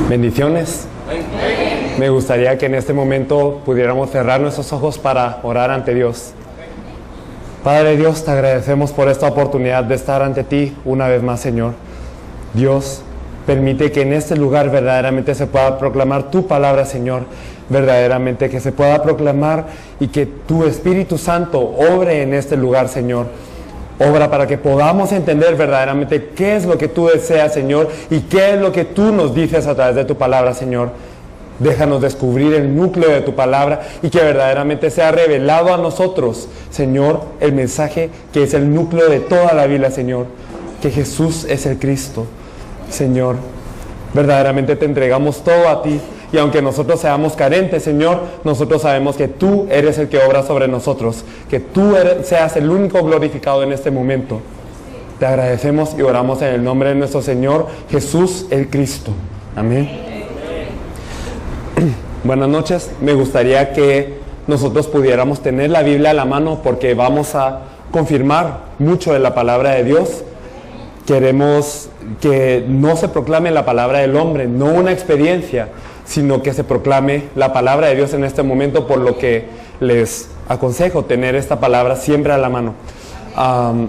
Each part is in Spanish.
Bendiciones. Me gustaría que en este momento pudiéramos cerrar nuestros ojos para orar ante Dios. Padre Dios, te agradecemos por esta oportunidad de estar ante ti una vez más, Señor. Dios, permite que en este lugar verdaderamente se pueda proclamar tu palabra, Señor. Verdaderamente que se pueda proclamar y que tu Espíritu Santo obre en este lugar, Señor. Obra para que podamos entender verdaderamente qué es lo que tú deseas, Señor, y qué es lo que tú nos dices a través de tu palabra, Señor. Déjanos descubrir el núcleo de tu palabra y que verdaderamente sea revelado a nosotros, Señor, el mensaje que es el núcleo de toda la Biblia, Señor, que Jesús es el Cristo. Señor, verdaderamente te entregamos todo a ti. Y aunque nosotros seamos carentes, Señor, nosotros sabemos que tú eres el que obra sobre nosotros, que tú seas el único glorificado en este momento. Te agradecemos y oramos en el nombre de nuestro Señor Jesús el Cristo. Amén. Buenas noches. Me gustaría que nosotros pudiéramos tener la Biblia a la mano porque vamos a confirmar mucho de la palabra de Dios. Queremos que no se proclame la palabra del hombre, no una experiencia, sino que se proclame la palabra de Dios en este momento, por lo que les aconsejo tener esta palabra siempre a la mano.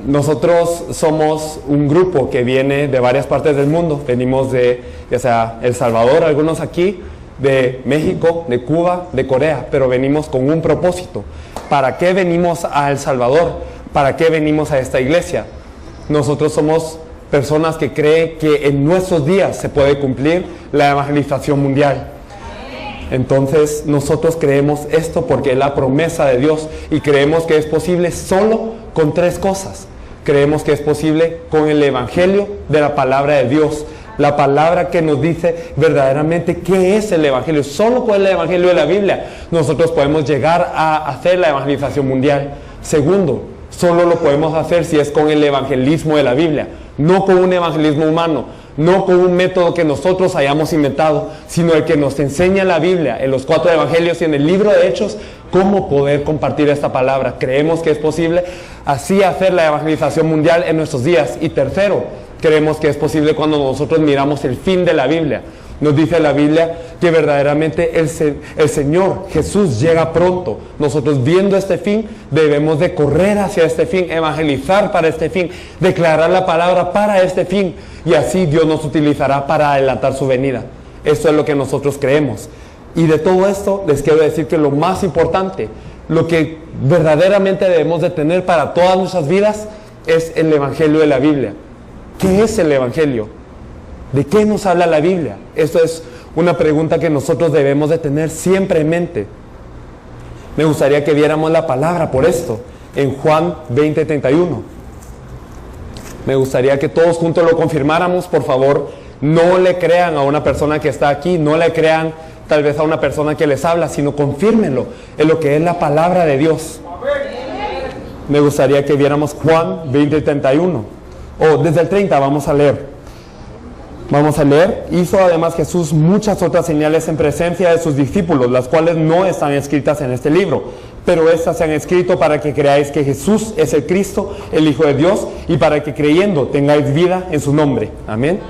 Nosotros somos un grupo que viene de varias partes del mundo. Venimos de, ya sea El Salvador, algunos aquí, de México, de Cuba, de Corea, pero venimos con un propósito. ¿Para qué venimos a El Salvador? ¿Para qué venimos a esta iglesia? Nosotros somos personas que creen que en nuestros días se puede cumplir la evangelización mundial. Entonces nosotros creemos esto porque es la promesa de Dios y creemos que es posible solo con tres cosas. Creemos que es posible con el evangelio de la palabra de Dios, la palabra que nos dice verdaderamente qué es el evangelio. Solo con el evangelio de la Biblia nosotros podemos llegar a hacer la evangelización mundial. Segundo, solo lo podemos hacer si es con el evangelismo de la Biblia, no con un evangelismo humano, no con un método que nosotros hayamos inventado, sino el que nos enseña la Biblia en los 4 evangelios y en el libro de Hechos, cómo poder compartir esta palabra. Creemos que es posible así hacer la evangelización mundial en nuestros días. Y tercero, creemos que es posible cuando nosotros miramos el fin de la Biblia. Nos dice la Biblia que verdaderamente el Señor Jesús llega pronto. Nosotros viendo este fin debemos de correr hacia este fin, evangelizar para este fin, declarar la palabra para este fin, y así Dios nos utilizará para adelantar su venida. Esto es lo que nosotros creemos. Y de todo esto les quiero decir que lo más importante, lo que verdaderamente debemos de tener para todas nuestras vidas, es el evangelio de la Biblia. ¿Qué es el evangelio? ¿De qué nos habla la Biblia? Esto es una pregunta que nosotros debemos de tener siempre en mente. Me gustaría que viéramos la palabra por esto, en Juan 20:31. Me gustaría que todos juntos lo confirmáramos, por favor. No le crean a una persona que está aquí, no le crean tal vez a una persona que les habla, sino confírmenlo en lo que es la palabra de Dios. Me gustaría que viéramos Juan 20:31. Desde el 30 vamos a leer. Vamos a leer. Hizo además Jesús muchas otras señales en presencia de sus discípulos, las cuales no están escritas en este libro, pero estas se han escrito para que creáis que Jesús es el Cristo, el Hijo de Dios, y para que creyendo tengáis vida en su nombre. Amén.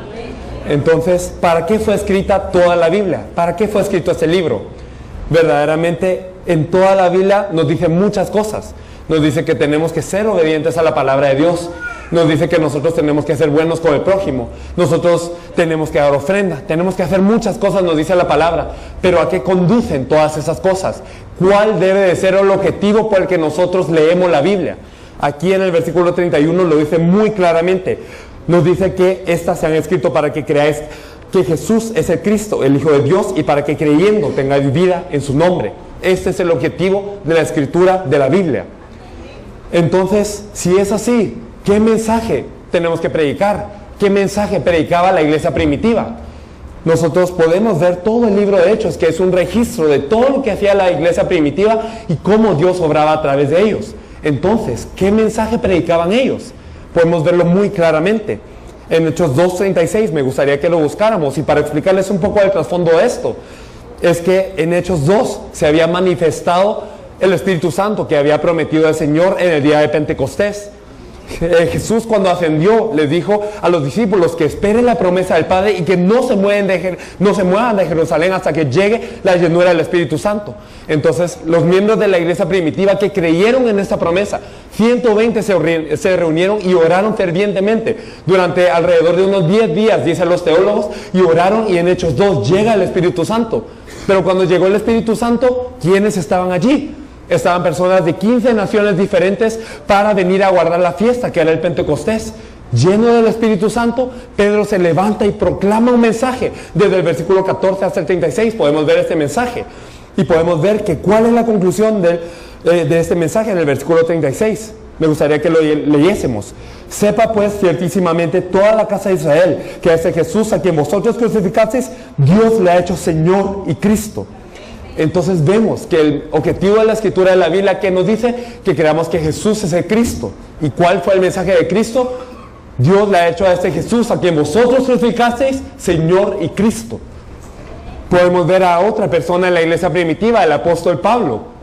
Entonces, ¿para qué fue escrita toda la Biblia? ¿Para qué fue escrito este libro? Verdaderamente, en toda la Biblia nos dice muchas cosas. Nos dice que tenemos que ser obedientes a la palabra de Dios. Nos dice que nosotros tenemos que ser buenos con el prójimo. Nosotros tenemos que dar ofrenda. Tenemos que hacer muchas cosas, nos dice la palabra. Pero ¿a qué conducen todas esas cosas? ¿Cuál debe de ser el objetivo por el que nosotros leemos la Biblia? Aquí en el versículo 31 lo dice muy claramente. Nos dice que estas se han escrito para que creáis que Jesús es el Cristo, el Hijo de Dios, y para que creyendo tengáis vida en su nombre. Este es el objetivo de la escritura de la Biblia. Entonces, si es así, ¿qué mensaje tenemos que predicar? ¿Qué mensaje predicaba la iglesia primitiva? Nosotros podemos ver todo el libro de Hechos, que es un registro de todo lo que hacía la iglesia primitiva y cómo Dios obraba a través de ellos. Entonces, ¿qué mensaje predicaban ellos? Podemos verlo muy claramente. En Hechos 2:36 me gustaría que lo buscáramos, y para explicarles un poco el trasfondo de esto, es que en Hechos 2 se había manifestado el Espíritu Santo que había prometido el Señor en el día de Pentecostés. Jesús, cuando ascendió, les dijo a los discípulos que esperen la promesa del Padre y que no se muevan de Jerusalén hasta que llegue la llenura del Espíritu Santo. Entonces, los miembros de la iglesia primitiva que creyeron en esta promesa, 120 se reunieron y oraron fervientemente durante alrededor de unos 10 días, dicen los teólogos, y oraron, y en Hechos 2 llega el Espíritu Santo. Pero cuando llegó el Espíritu Santo, ¿quiénes estaban allí? Estaban personas de 15 naciones diferentes para venir a guardar la fiesta, que era el Pentecostés. Lleno del Espíritu Santo, Pedro se levanta y proclama un mensaje. Desde el versículo 14 hasta el 36 podemos ver este mensaje. Y podemos ver que cuál es la conclusión de este mensaje en el versículo 36. Me gustaría que lo leyésemos. Sepa pues ciertísimamente toda la casa de Israel, que a ese Jesús a quien vosotros crucificasteis, Dios le ha hecho Señor y Cristo. Entonces vemos que el objetivo de la escritura de la Biblia que nos dice que creamos que Jesús es el Cristo. ¿Y cuál fue el mensaje de Cristo? Dios le ha hecho a este Jesús a quien vosotros crucificasteis, Señor y Cristo. Podemos ver a otra persona en la iglesia primitiva, el apóstol Pablo.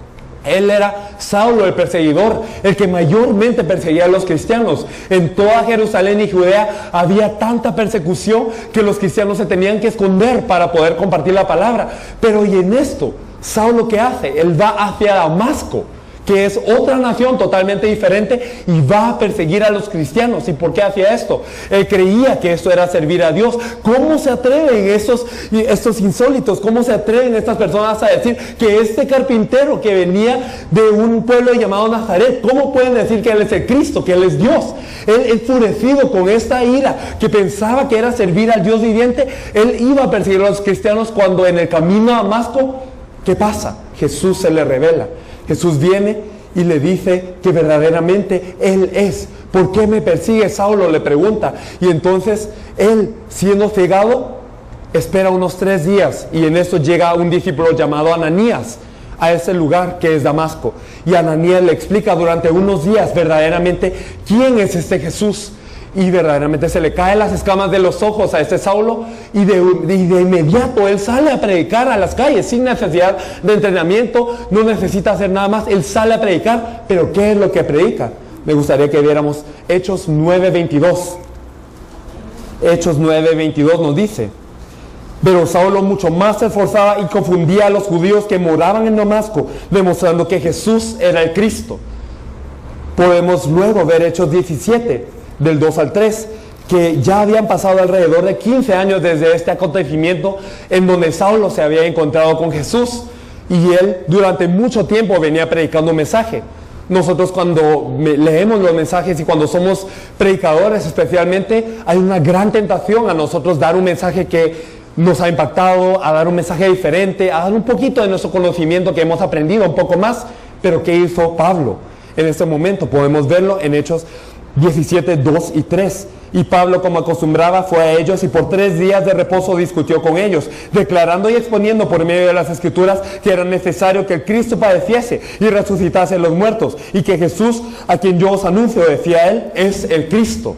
Él era Saulo, el perseguidor, el que mayormente perseguía a los cristianos. En toda Jerusalén y Judea había tanta persecución que los cristianos se tenían que esconder para poder compartir la palabra. Pero y en esto, Saulo, ¿qué hace? Él va hacia Damasco, que es otra nación totalmente diferente, y va a perseguir a los cristianos. ¿Y por qué hacía esto? Él creía que esto era servir a Dios. ¿Cómo se atreven estos insólitos? ¿Cómo se atreven estas personas a decir que este carpintero que venía de un pueblo llamado Nazaret, cómo pueden decir que Él es el Cristo, que Él es Dios? Él, enfurecido con esta ira, que pensaba que era servir al Dios viviente, él iba a perseguir a los cristianos, cuando en el camino a Damasco, ¿qué pasa? Jesús se le revela. Jesús viene y le dice que verdaderamente Él es. ¿Por qué me persigue, Saulo?, le pregunta. Y entonces él, siendo cegado, espera unos 3 días, y en esto llega un discípulo llamado Ananías a ese lugar que es Damasco. Y Ananías le explica durante unos días verdaderamente quién es este Jesús. Y verdaderamente se le caen las escamas de los ojos a este Saulo, y de inmediato él sale a predicar a las calles sin necesidad de entrenamiento, no necesita hacer nada más, él sale a predicar. Pero ¿qué es lo que predica? Me gustaría que viéramos Hechos 9:22. Hechos 9:22 nos dice: pero Saulo mucho más se esforzaba y confundía a los judíos que moraban en Damasco, demostrando que Jesús era el Cristo. Podemos luego ver Hechos 17, del 2 al 3, que ya habían pasado alrededor de 15 años desde este acontecimiento en donde Saulo se había encontrado con Jesús, y él durante mucho tiempo venía predicando un mensaje. Nosotros, cuando leemos los mensajes y cuando somos predicadores especialmente, hay una gran tentación a nosotros dar un mensaje que nos ha impactado, a dar un mensaje diferente, a dar un poquito de nuestro conocimiento que hemos aprendido, un poco más. Pero ¿qué hizo Pablo en este momento? Podemos verlo en Hechos 17, 2 y 3. Y Pablo, como acostumbraba, fue a ellos y por 3 días de reposo discutió con ellos, declarando y exponiendo por medio de las Escrituras que era necesario que el Cristo padeciese y resucitase a los muertos, y que Jesús, a quien yo os anuncio, decía él, es el Cristo.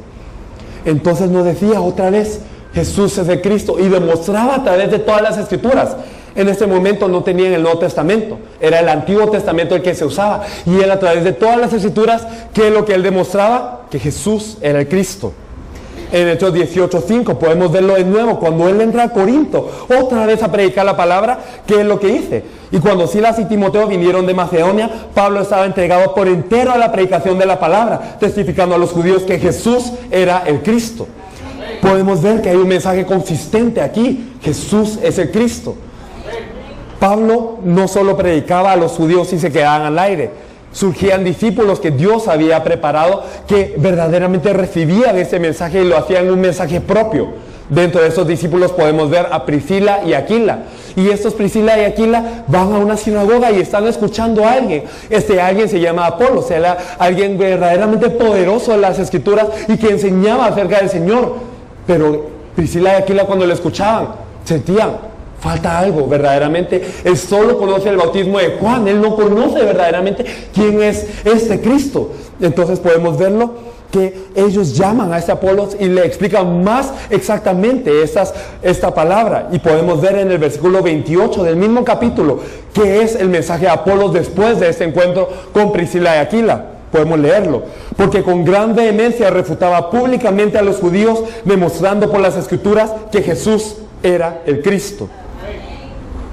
Entonces nos decía otra vez, Jesús es el Cristo, y demostraba a través de todas las Escrituras. En este momento no tenían el Nuevo Testamento, era el Antiguo Testamento el que se usaba, y él, a través de todas las Escrituras, ¿qué es lo que él demostraba? Que Jesús era el Cristo. En Hechos 18:5 podemos verlo de nuevo, cuando él entra a Corinto, otra vez a predicar la palabra. ¿Qué es lo que dice? Y cuando Silas y Timoteo vinieron de Macedonia, Pablo estaba entregado por entero a la predicación de la palabra, testificando a los judíos que Jesús era el Cristo. Podemos ver que hay un mensaje consistente aquí: Jesús es el Cristo. Pablo no solo predicaba a los judíos y se quedaban al aire. Surgían discípulos que Dios había preparado, que verdaderamente recibían ese mensaje y lo hacían un mensaje propio. Dentro de esos discípulos podemos ver a Priscila y Aquila. Y estos Priscila y Aquila van a una sinagoga y están escuchando a alguien. Este alguien se llama Apolos, era alguien verdaderamente poderoso en las Escrituras y que enseñaba acerca del Señor. Pero Priscila y Aquila, cuando lo escuchaban, sentían: falta algo verdaderamente. Él solo conoce el bautismo de Juan, él no conoce verdaderamente quién es este Cristo. Entonces podemos verlo, que ellos llaman a este Apolos y le explican más exactamente esta palabra. Y podemos ver en el versículo 28 del mismo capítulo que es el mensaje de Apolos después de este encuentro con Priscila y Aquila. Podemos leerlo. Porque con gran vehemencia refutaba públicamente a los judíos, demostrando por las Escrituras que Jesús era el Cristo.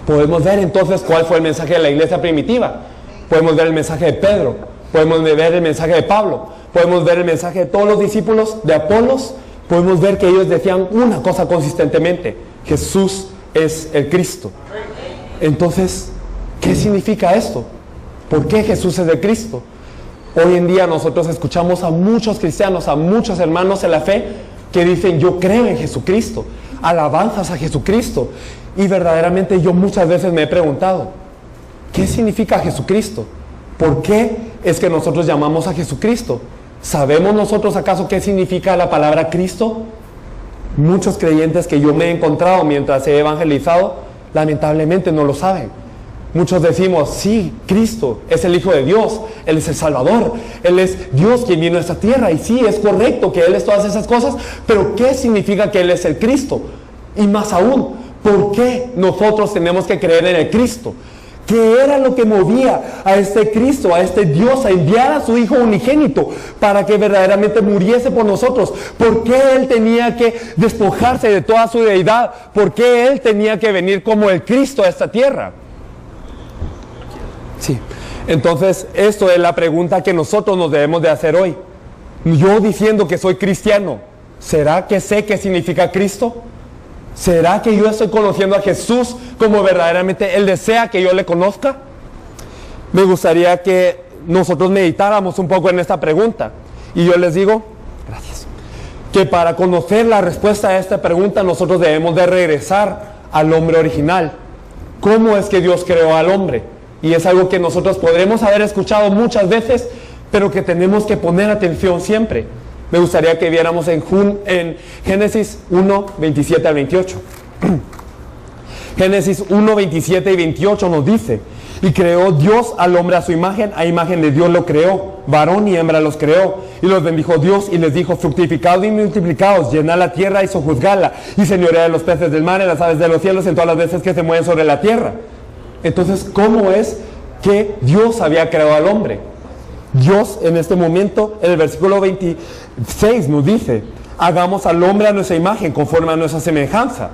Podemos ver entonces cuál fue el mensaje de la iglesia primitiva. Podemos ver el mensaje de Pedro. Podemos ver el mensaje de Pablo. Podemos ver el mensaje de todos los discípulos de Apolos. Podemos ver que ellos decían una cosa consistentemente: Jesús es el Cristo. Entonces, ¿qué significa esto? ¿Por qué Jesús es el Cristo? Hoy en día nosotros escuchamos a muchos cristianos, a muchos hermanos en la fe que dicen: yo creo en Jesucristo, alabanzas a Jesucristo. Y verdaderamente yo muchas veces me he preguntado: ¿qué significa Jesucristo? ¿Por qué es que nosotros llamamos a Jesucristo? ¿Sabemos nosotros acaso qué significa la palabra Cristo? Muchos creyentes que yo me he encontrado mientras he evangelizado, lamentablemente no lo saben. Muchos decimos: sí, Cristo es el Hijo de Dios, Él es el Salvador, Él es Dios quien vino a esta tierra, y sí, es correcto que Él es todas esas cosas, pero ¿qué significa que Él es el Cristo? Y más aún, ¿por qué nosotros tenemos que creer en el Cristo? ¿Qué era lo que movía a este Cristo, a este Dios, a enviar a su Hijo unigénito para que verdaderamente muriese por nosotros? ¿Por qué Él tenía que despojarse de toda su deidad? ¿Por qué Él tenía que venir como el Cristo a esta tierra? Sí, entonces esto es la pregunta que nosotros nos debemos de hacer hoy. Yo diciendo que soy cristiano, ¿será que sé qué significa Cristo? ¿Será que yo estoy conociendo a Jesús como verdaderamente Él desea que yo le conozca? Me gustaría que nosotros meditáramos un poco en esta pregunta. Y yo les digo, gracias, que para conocer la respuesta a esta pregunta nosotros debemos de regresar al hombre original. ¿Cómo es que Dios creó al hombre? Y es algo que nosotros podremos haber escuchado muchas veces, pero que tenemos que poner atención siempre. Me gustaría que viéramos en Génesis 1, 27 al 28. Génesis 1, 27 y 28 nos dice: y creó Dios al hombre a su imagen, a imagen de Dios lo creó, varón y hembra los creó, y los bendijo Dios y les dijo: fructificad y multiplicaos, llenad la tierra y sojuzgadla, y señoread de los peces del mar, en las aves de los cielos, en todas las veces que se mueven sobre la tierra. Entonces, ¿cómo es que Dios había creado al hombre? Dios en este momento, en el versículo 26 nos dice: hagamos al hombre a nuestra imagen, conforme a nuestra semejanza.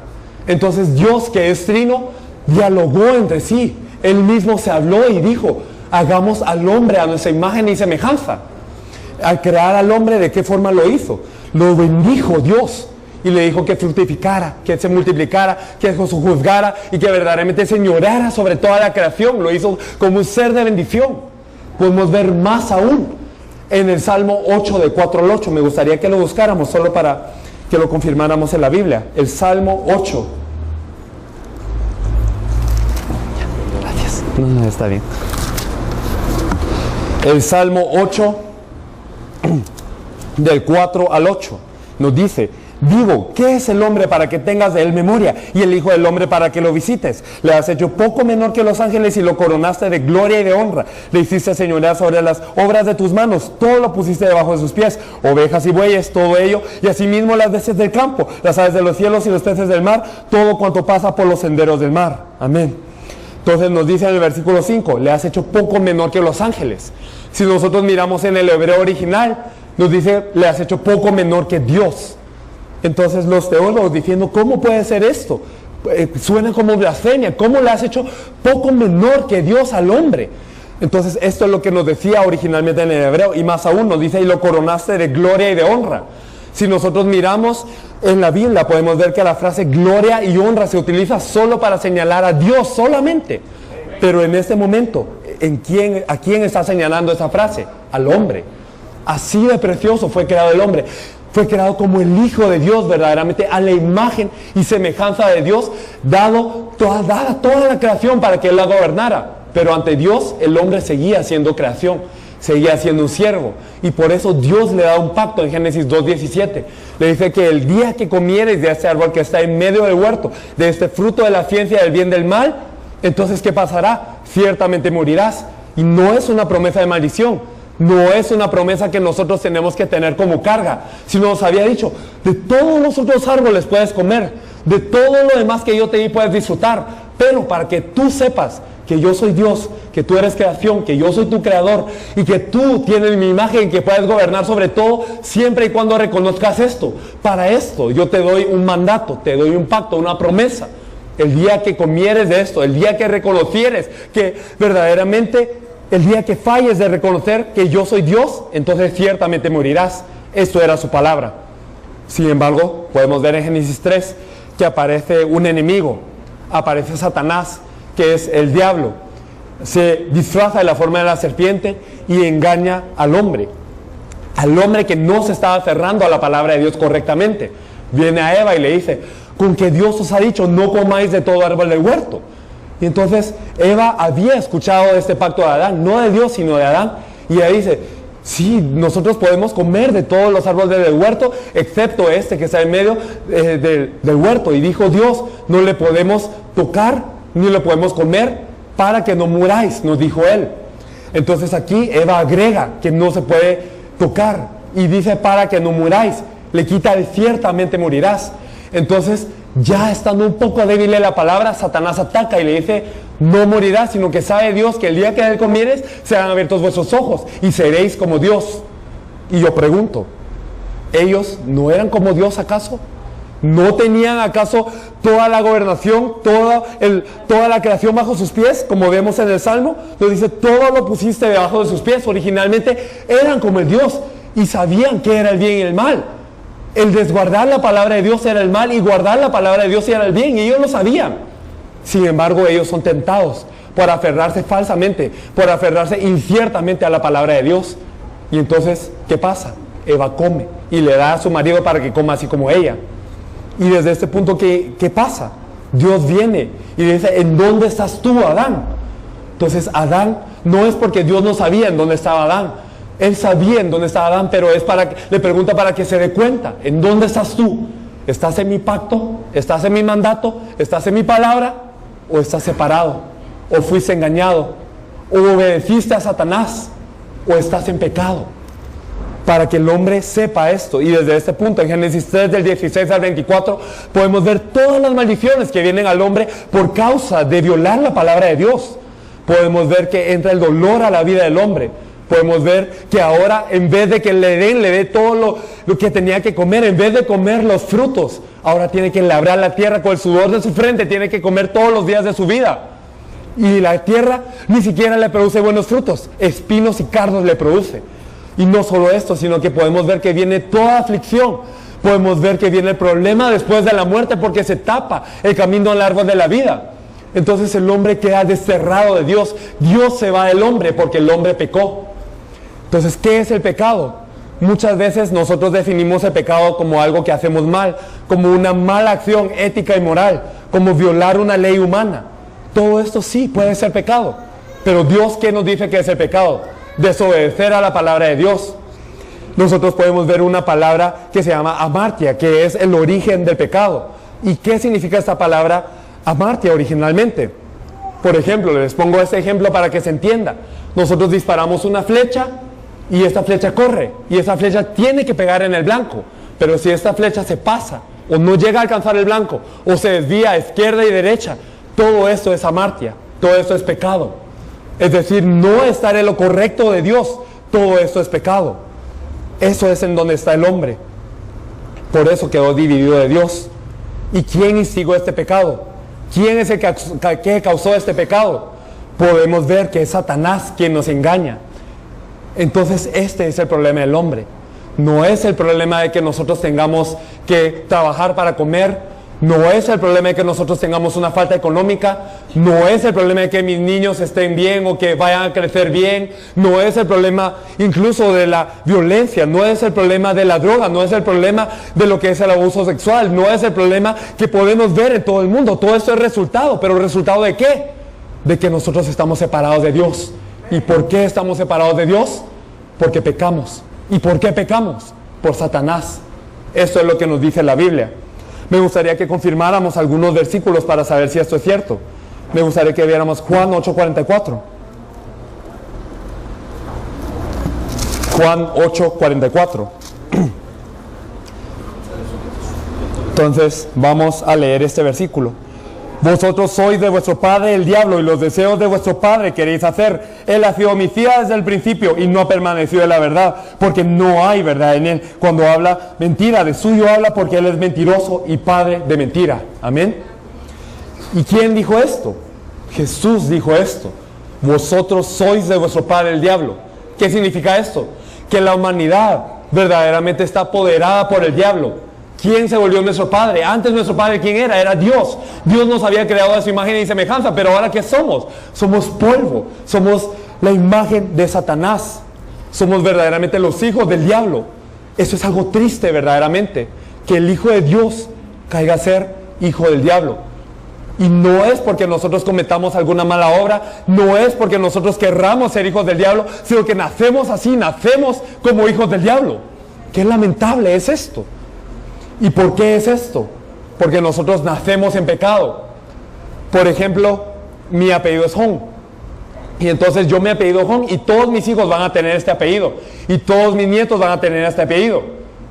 Entonces Dios, que es trino, dialogó entre sí. Él mismo se habló y dijo: hagamos al hombre a nuestra imagen y semejanza. Al crear al hombre, ¿de qué forma lo hizo? Lo bendijo Dios y le dijo que fructificara, que se multiplicara, que se juzgara y que verdaderamente señoreara sobre toda la creación. Lo hizo como un ser de bendición. Podemos ver más aún en el Salmo 8, de 4 al 8. Me gustaría que lo buscáramos solo para que lo confirmáramos en la Biblia. El Salmo 8. Gracias. No, está bien. El Salmo 8, del 4 al 8, nos dice: digo, ¿qué es el hombre para que tengas de él memoria? Y el hijo del hombre para que lo visites. Le has hecho poco menor que los ángeles y lo coronaste de gloria y de honra. Le hiciste señorear sobre las obras de tus manos. Todo lo pusiste debajo de sus pies. Ovejas y bueyes, todo ello. Y asimismo las bestias del campo, las aves de los cielos y los peces del mar. Todo cuanto pasa por los senderos del mar. Amén. Entonces nos dice en el versículo 5: le has hecho poco menor que los ángeles. Si nosotros miramos en el hebreo original, nos dice: le has hecho poco menor que Dios. Entonces los teólogos diciendo: ¿cómo puede ser esto? Suena como blasfemia. ¿Cómo le has hecho poco menor que Dios al hombre? Entonces esto es lo que nos decía originalmente en el hebreo, y más aún nos dice: y lo coronaste de gloria y de honra. Si nosotros miramos en la Biblia, podemos ver que la frase gloria y honra se utiliza solo para señalar a Dios solamente. Pero en este momento, ¿a quién está señalando esa frase? Al hombre. Así de precioso fue creado el hombre. Fue creado como el Hijo de Dios, verdaderamente a la imagen y semejanza de Dios, dada toda la creación para que Él la gobernara. Pero ante Dios el hombre seguía siendo creación, seguía siendo un siervo. Y por eso Dios le da un pacto en Génesis 2:17. Le dice que el día que comieres de este árbol que está en medio del huerto, de este fruto de la ciencia del bien y del mal, entonces ¿qué pasará? Ciertamente morirás. Y no es una promesa de maldición. No es una promesa que nosotros tenemos que tener como carga, sino nos había dicho: de todos los otros árboles puedes comer, de todo lo demás que yo te di puedes disfrutar, pero para que tú sepas que yo soy Dios, que tú eres creación, que yo soy tu creador y que tú tienes mi imagen, que puedes gobernar sobre todo siempre y cuando reconozcas esto. Para esto yo te doy un mandato, te doy un pacto, una promesa. El día que comieres de esto, el día que reconocieres que verdaderamente, el día que falles de reconocer que yo soy Dios, entonces ciertamente morirás. Esto era su palabra. Sin embargo, podemos ver en Génesis 3 que aparece un enemigo, aparece Satanás, que es el diablo. Se disfraza de la forma de la serpiente y engaña al hombre que no se estaba aferrando a la palabra de Dios correctamente. Viene a Eva y le dice, con que Dios os ha dicho, no comáis de todo árbol del huerto. Y entonces Eva había escuchado este pacto de Adán, no de Dios sino de Adán, y ella dice, sí, nosotros podemos comer de todos los árboles del huerto, excepto este que está en medio del huerto. Y dijo Dios, no le podemos tocar, ni le podemos comer, para que no muráis, nos dijo él. Entonces aquí Eva agrega que no se puede tocar, y dice para que no muráis, le quita el ciertamente morirás. Entonces, ya estando un poco débil en la palabra, Satanás ataca y le dice, no morirás, sino que sabe Dios que el día que de él comieres, serán abiertos vuestros ojos y seréis como Dios. Y yo pregunto, ¿ellos no eran como Dios acaso? ¿No tenían acaso toda la gobernación, toda la creación bajo sus pies? Como vemos en el Salmo, nos dice, todo lo pusiste debajo de sus pies. Originalmente eran como el Dios y sabían qué era el bien y el mal. El desguardar la palabra de Dios era el mal y guardar la palabra de Dios era el bien, y ellos lo sabían. Sin embargo, ellos son tentados por aferrarse falsamente, por aferrarse inciertamente a la palabra de Dios. Y entonces, ¿qué pasa? Eva come y le da a su marido para que coma así como ella. Y desde este punto, ¿qué pasa? Dios viene y le dice, ¿en dónde estás tú, Adán? Entonces, Adán, no es porque Dios no sabía en dónde estaba Adán. Él sabía en dónde estaba Adán, pero le pregunta para que se dé cuenta. ¿En dónde estás tú? ¿Estás en mi pacto? ¿Estás en mi mandato? ¿Estás en mi palabra? ¿O estás separado? ¿O fuiste engañado? ¿O obedeciste a Satanás? ¿O estás en pecado? Para que el hombre sepa esto. Y desde este punto, en Génesis 3, del 16 al 24, podemos ver todas las maldiciones que vienen al hombre por causa de violar la palabra de Dios. Podemos ver que entra el dolor a la vida del hombre. Podemos ver que ahora, en vez de que le dé todo lo que tenía que comer, en vez de comer los frutos, ahora tiene que labrar la tierra con el sudor de su frente, tiene que comer todos los días de su vida. Y la tierra ni siquiera le produce buenos frutos, espinos y cardos le produce. Y no solo esto, sino que podemos ver que viene toda aflicción. Podemos ver que viene el problema después de la muerte, porque se tapa el camino al árbol de la vida. Entonces el hombre queda desterrado de Dios. Dios se va del hombre porque el hombre pecó. Entonces, ¿qué es el pecado? Muchas veces nosotros definimos el pecado como algo que hacemos mal, como una mala acción ética y moral, como violar una ley humana. Todo esto sí puede ser pecado. Pero Dios, ¿qué nos dice que es el pecado? Desobedecer a la palabra de Dios. Nosotros podemos ver una palabra que se llama amartia, que es el origen del pecado. ¿Y qué significa esta palabra amartia originalmente? Por ejemplo, les pongo este ejemplo para que se entienda. Nosotros disparamos una flecha y esta flecha corre, y esa flecha tiene que pegar en el blanco. Pero si esta flecha se pasa, o no llega a alcanzar el blanco, o se desvía a izquierda y derecha, todo esto es amartia, todo esto es pecado. Es decir, no estar en lo correcto de Dios, todo esto es pecado. Eso es en donde está el hombre. Por eso quedó dividido de Dios. ¿Y quién instigó este pecado? ¿Quién es el que causó este pecado? Podemos ver que es Satanás quien nos engaña. Entonces este es el problema del hombre. No es el problema de que nosotros tengamos que trabajar para comer. No es el problema de que nosotros tengamos una falta económica. No es el problema de que mis niños estén bien o que vayan a crecer bien. No es el problema incluso de la violencia. No es el problema de la droga. No es el problema de lo que es el abuso sexual. No es el problema que podemos ver en todo el mundo. Todo esto es resultado. ¿Pero resultado de qué? De que nosotros estamos separados de Dios. ¿Y por qué estamos separados de Dios? Porque pecamos. ¿Y por qué pecamos? Por Satanás. Esto es lo que nos dice la Biblia. Me gustaría que confirmáramos algunos versículos para saber si esto es cierto. Me gustaría que viéramos Juan 8:44. Juan 8:44. Entonces vamos a leer este versículo. Vosotros sois de vuestro padre el diablo, y los deseos de vuestro padre queréis hacer. Él ha sido homicida desde el principio y no ha permanecido en la verdad, porque no hay verdad en él. Cuando habla mentira, de suyo habla, porque él es mentiroso y padre de mentira. Amén. ¿Y quién dijo esto? Jesús dijo esto. Vosotros sois de vuestro padre el diablo. ¿Qué significa esto? Que la humanidad verdaderamente está apoderada por el diablo. ¿Quién se volvió nuestro padre? Antes nuestro padre, ¿quién era? Era Dios. Dios nos había creado a su imagen y semejanza, pero ahora ¿qué somos? Somos polvo. Somos la imagen de Satanás. Somos verdaderamente los hijos del diablo. Eso es algo triste verdaderamente, que el Hijo de Dios caiga a ser hijo del diablo. Y no es porque nosotros cometamos alguna mala obra, no es porque nosotros querramos ser hijos del diablo, sino que nacemos así, nacemos como hijos del diablo. Qué lamentable es esto. ¿Y por qué es esto? Porque nosotros nacemos en pecado. Por ejemplo, mi apellido es Hong. Y entonces yo me apellido Hong y todos mis hijos van a tener este apellido. Y todos mis nietos van a tener este apellido.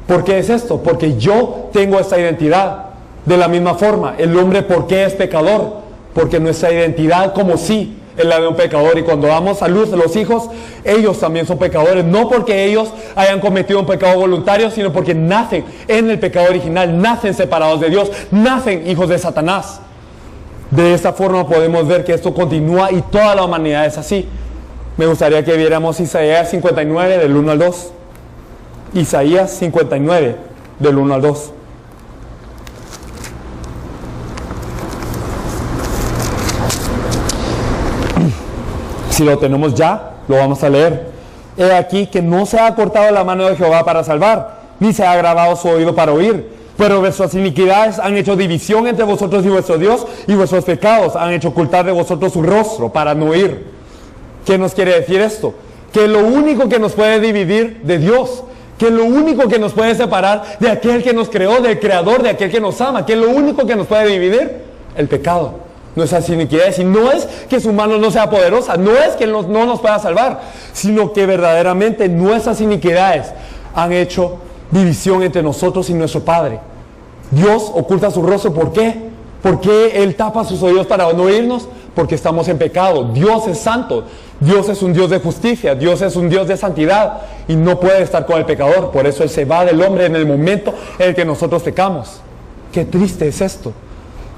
¿Por qué es esto? Porque yo tengo esta identidad. De la misma forma, el hombre, ¿por qué es pecador? Porque nuestra identidad como sí es la de un pecador, y cuando damos a luz a los hijos, ellos también son pecadores, no porque ellos hayan cometido un pecado voluntario, sino porque nacen en el pecado original, nacen separados de Dios, nacen hijos de Satanás. De esta forma podemos ver que esto continúa y toda la humanidad es así. Me gustaría que viéramos Isaías 59 del 1 al 2. Isaías 59 del 1 al 2. Si lo tenemos ya, lo vamos a leer. He aquí que no se ha cortado la mano de Jehová para salvar, ni se ha agravado su oído para oír. Pero vuestras iniquidades han hecho división entre vosotros y vuestro Dios, y vuestros pecados han hecho ocultar de vosotros su rostro para no oír. ¿Qué nos quiere decir esto? Que lo único que nos puede dividir de Dios, que lo único que nos puede separar de aquel que nos creó, del Creador, de aquel que nos ama, que lo único que nos puede dividir, el pecado. Nuestras iniquidades, y no es que su mano no sea poderosa, no es que no nos pueda salvar, sino que verdaderamente nuestras iniquidades han hecho división entre nosotros y nuestro Padre. Dios oculta su rostro, ¿por qué? ¿Por qué Él tapa sus oídos para no oírnos? Porque estamos en pecado. Dios es santo, Dios es un Dios de justicia, Dios es un Dios de santidad, y no puede estar con el pecador. Por eso Él se va del hombre en el momento en el que nosotros pecamos. Qué triste es esto.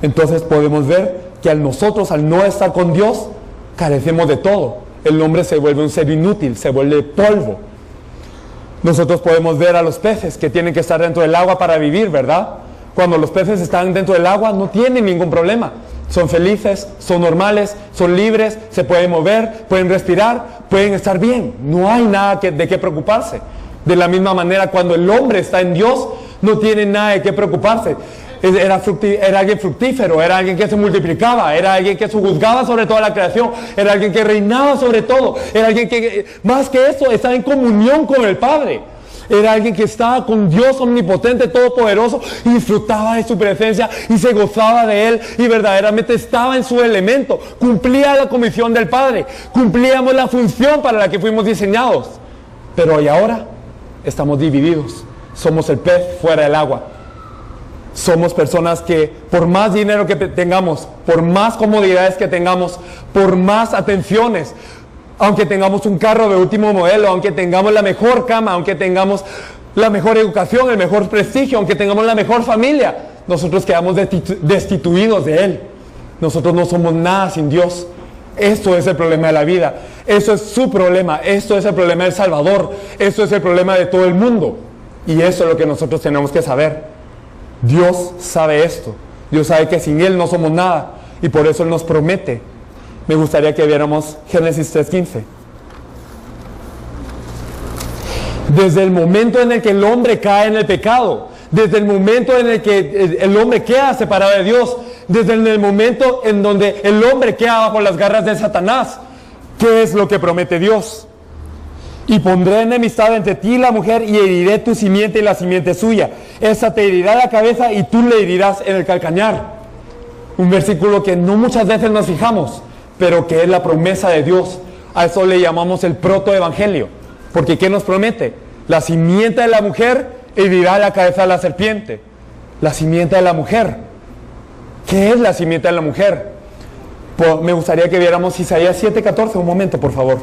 Entonces podemos ver que al no estar con Dios, carecemos de todo. El hombre se vuelve un ser inútil, se vuelve polvo. Nosotros podemos ver a los peces que tienen que estar dentro del agua para vivir, ¿verdad? Cuando los peces están dentro del agua no tienen ningún problema. Son felices, son normales, son libres, se pueden mover, pueden respirar, pueden estar bien. No hay nada de qué preocuparse. De la misma manera, cuando el hombre está en Dios, no tiene nada de qué preocuparse. Era alguien fructífero, era alguien que se multiplicaba, era alguien que juzgaba sobre toda la creación, era alguien que reinaba sobre todo, era alguien que, más que eso, estaba en comunión con el Padre. Era alguien que estaba con Dios omnipotente, todopoderoso, y disfrutaba de su presencia y se gozaba de Él, y verdaderamente estaba en su elemento, cumplía la comisión del Padre, cumplíamos la función para la que fuimos diseñados. Pero hoy ahora estamos divididos, somos el pez fuera del agua. Somos personas que por más dinero que tengamos, por más comodidades que tengamos, por más atenciones, aunque tengamos un carro de último modelo, aunque tengamos la mejor cama, aunque tengamos la mejor educación, el mejor prestigio, aunque tengamos la mejor familia, nosotros quedamos destituidos de Él. Nosotros no somos nada sin Dios. Esto es el problema de la vida, eso es su problema, esto es el problema del Salvador, esto es el problema de todo el mundo, y eso es lo que nosotros tenemos que saber. Dios sabe esto, Dios sabe que sin Él no somos nada, y por eso Él nos promete. Me gustaría que viéramos Génesis 3:15. Desde el momento en el que el hombre cae en el pecado, desde el momento en el que el hombre queda separado de Dios, desde el momento en donde el hombre queda bajo las garras de Satanás, ¿qué es lo que promete Dios? Y pondré enemistad entre ti y la mujer, y heriré tu simiente y la simiente suya. Esa te herirá la cabeza y tú le herirás en el calcañar. Un versículo que no muchas veces nos fijamos, pero que es la promesa de Dios. A eso le llamamos el protoevangelio. Porque ¿qué nos promete? La simiente de la mujer herirá la cabeza de la serpiente. La simiente de la mujer. ¿Qué es la simiente de la mujer? Pues me gustaría que viéramos Isaías 7:14, un momento, por favor.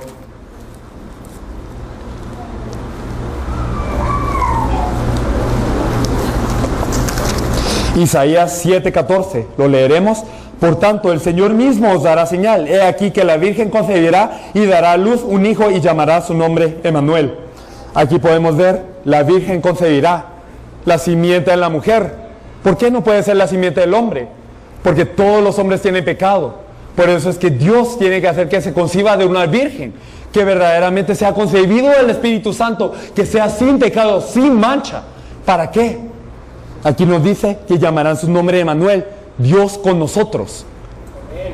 Isaías 7:14, lo leeremos. Por tanto, el Señor mismo os dará señal. He aquí que la Virgen concebirá y dará a luz un hijo y llamará su nombre Emmanuel. Aquí podemos ver, la Virgen concebirá, la simiente de la mujer. ¿Por qué no puede ser la simiente del hombre? Porque todos los hombres tienen pecado. Por eso es que Dios tiene que hacer que se conciba de una virgen, que verdaderamente sea concebido del Espíritu Santo, que sea sin pecado, sin mancha. ¿Para qué? Aquí nos dice que llamarán su nombre Emmanuel, Dios con nosotros.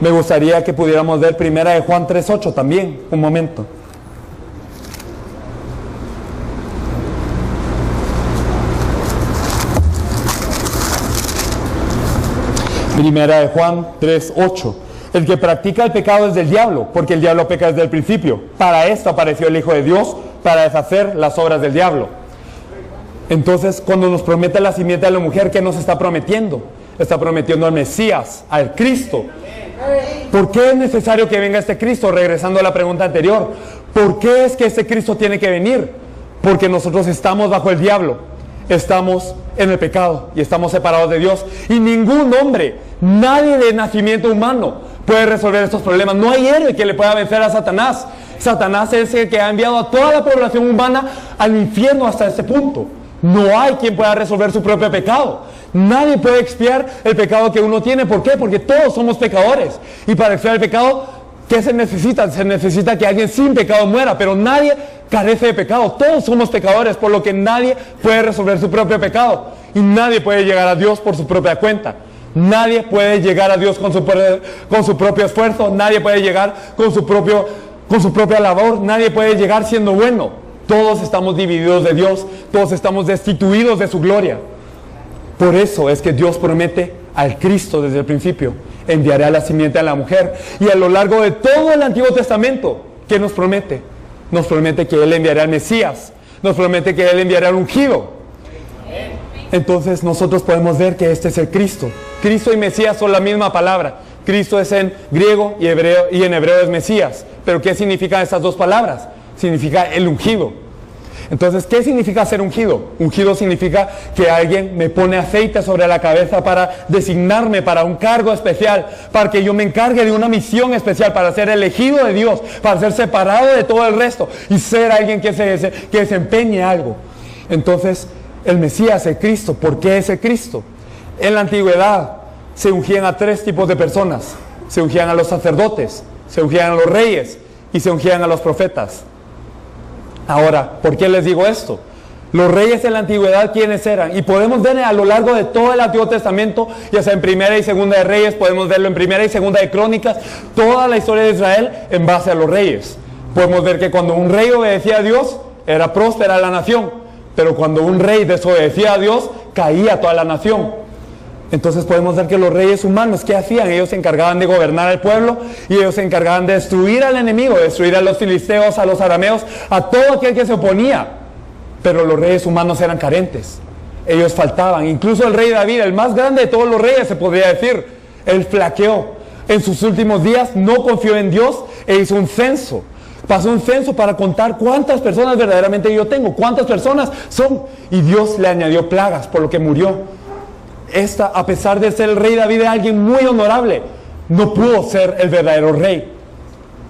Me gustaría que pudiéramos ver primera de Juan 3:8 también, un momento. Primera de Juan 3:8. El que practica el pecado es del diablo, porque el diablo peca desde el principio. Para esto apareció el Hijo de Dios, para deshacer las obras del diablo. Entonces, cuando nos promete la simiente de la mujer, ¿qué nos está prometiendo? Está prometiendo al Mesías, al Cristo. ¿Por qué es necesario que venga este Cristo? Regresando a la pregunta anterior, ¿por qué es que este Cristo tiene que venir? Porque nosotros estamos bajo el diablo, estamos en el pecado y estamos separados de Dios. Y ningún hombre, nadie de nacimiento humano puede resolver estos problemas. No hay héroe que le pueda vencer a Satanás. Satanás es el que ha enviado a toda la población humana al infierno hasta este punto. No hay quien pueda resolver su propio pecado. Nadie puede expiar el pecado que uno tiene. ¿Por qué? Porque todos somos pecadores. Y para expiar el pecado, ¿qué se necesita? Se necesita que alguien sin pecado muera. Pero nadie carece de pecado. Todos somos pecadores, por lo que nadie puede resolver su propio pecado. Y nadie puede llegar a Dios por su propia cuenta. Nadie puede llegar a Dios con su propio esfuerzo. Nadie puede llegar con su propia labor. Nadie puede llegar siendo bueno. Todos estamos divididos de Dios, todos estamos destituidos de su gloria. Por eso es que Dios promete al Cristo desde el principio. Enviaré a la simiente a la mujer. Y a lo largo de todo el Antiguo Testamento, ¿qué nos promete? Nos promete que Él enviará al Mesías. Nos promete que Él enviará al ungido. Entonces nosotros podemos ver que este es el Cristo. Cristo y Mesías son la misma palabra. Cristo es en griego y en hebreo es Mesías. Pero ¿qué significan estas dos palabras? Significa el ungido. Entonces, ¿qué significa ser ungido? Ungido significa que alguien me pone aceite sobre la cabeza para designarme para un cargo especial, para que yo me encargue de una misión especial, para ser elegido de Dios, para ser separado de todo el resto y ser alguien que desempeñe algo. Entonces, el Mesías, el Cristo, ¿por qué es el Cristo? En la antigüedad se ungían a tres tipos de personas. Se ungían a los sacerdotes, se ungían a los reyes y se ungían a los profetas. Ahora, ¿por qué les digo esto? Los reyes en la antigüedad, ¿quiénes eran? Y podemos ver a lo largo de todo el Antiguo Testamento, ya sea en Primera y Segunda de Reyes, podemos verlo en Primera y Segunda de Crónicas, toda la historia de Israel en base a los reyes. Podemos ver que cuando un rey obedecía a Dios, era próspera la nación, pero cuando un rey desobedecía a Dios, caía toda la nación. Entonces podemos ver que los reyes humanos, ¿qué hacían? Ellos se encargaban de gobernar al pueblo y ellos se encargaban de destruir al enemigo, destruir a los filisteos, a los arameos, a todo aquel que se oponía. Pero los reyes humanos eran carentes, ellos faltaban. Incluso el rey David, el más grande de todos los reyes, se podría decir, él flaqueó. En sus últimos días no confió en Dios e hizo un censo. Pasó un censo para contar cuántas personas verdaderamente yo tengo, cuántas personas son. Y Dios le añadió plagas, por lo que murió. A pesar de ser el rey David, era alguien muy honorable, no pudo ser el verdadero rey.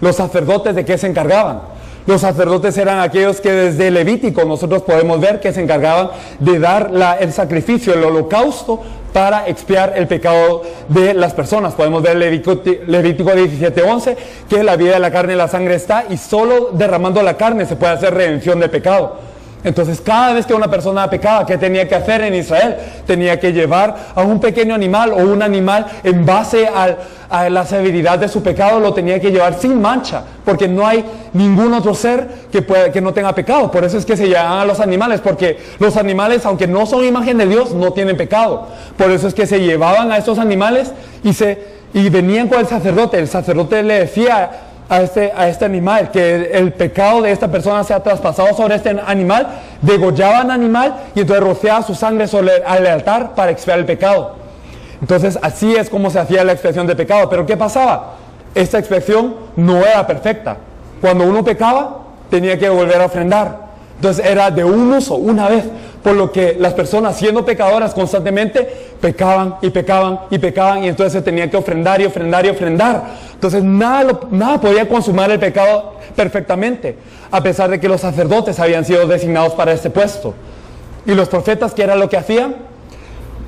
Los sacerdotes, ¿de qué se encargaban? Los sacerdotes eran aquellos que desde Levítico nosotros podemos ver que se encargaban de dar el sacrificio, el holocausto, para expiar el pecado de las personas. Podemos ver Levítico 17:11, que la vida de la carne y la sangre está, y solo derramando la carne se puede hacer redención del pecado. Entonces, cada vez que una persona pecaba, ¿qué tenía que hacer en Israel? Tenía que llevar a un pequeño animal o un animal en base a la severidad de su pecado, lo tenía que llevar sin mancha, porque no hay ningún otro ser que no tenga pecado. Por eso es que se llevaban a los animales, porque los animales, aunque no son imagen de Dios, no tienen pecado. Por eso es que se llevaban a estos animales y venían con el sacerdote. El sacerdote le decía a este animal que el pecado de esta persona sea traspasado sobre este animal, degollaban al animal y entonces rociaba su sangre sobre el altar para expiar el pecado. Entonces así es como se hacía la expiación de pecado. Pero ¿qué pasaba? Esta expiación no era perfecta. Cuando uno pecaba, tenía que volver a ofrendar. Entonces era de un uso, una vez, por lo que las personas, siendo pecadoras constantemente, pecaban y pecaban y pecaban, y entonces se tenía que ofrendar y ofrendar y ofrendar. Entonces nada podía consumar el pecado perfectamente, a pesar de que los sacerdotes habían sido designados para este puesto. Y los profetas, ¿qué era lo que hacían?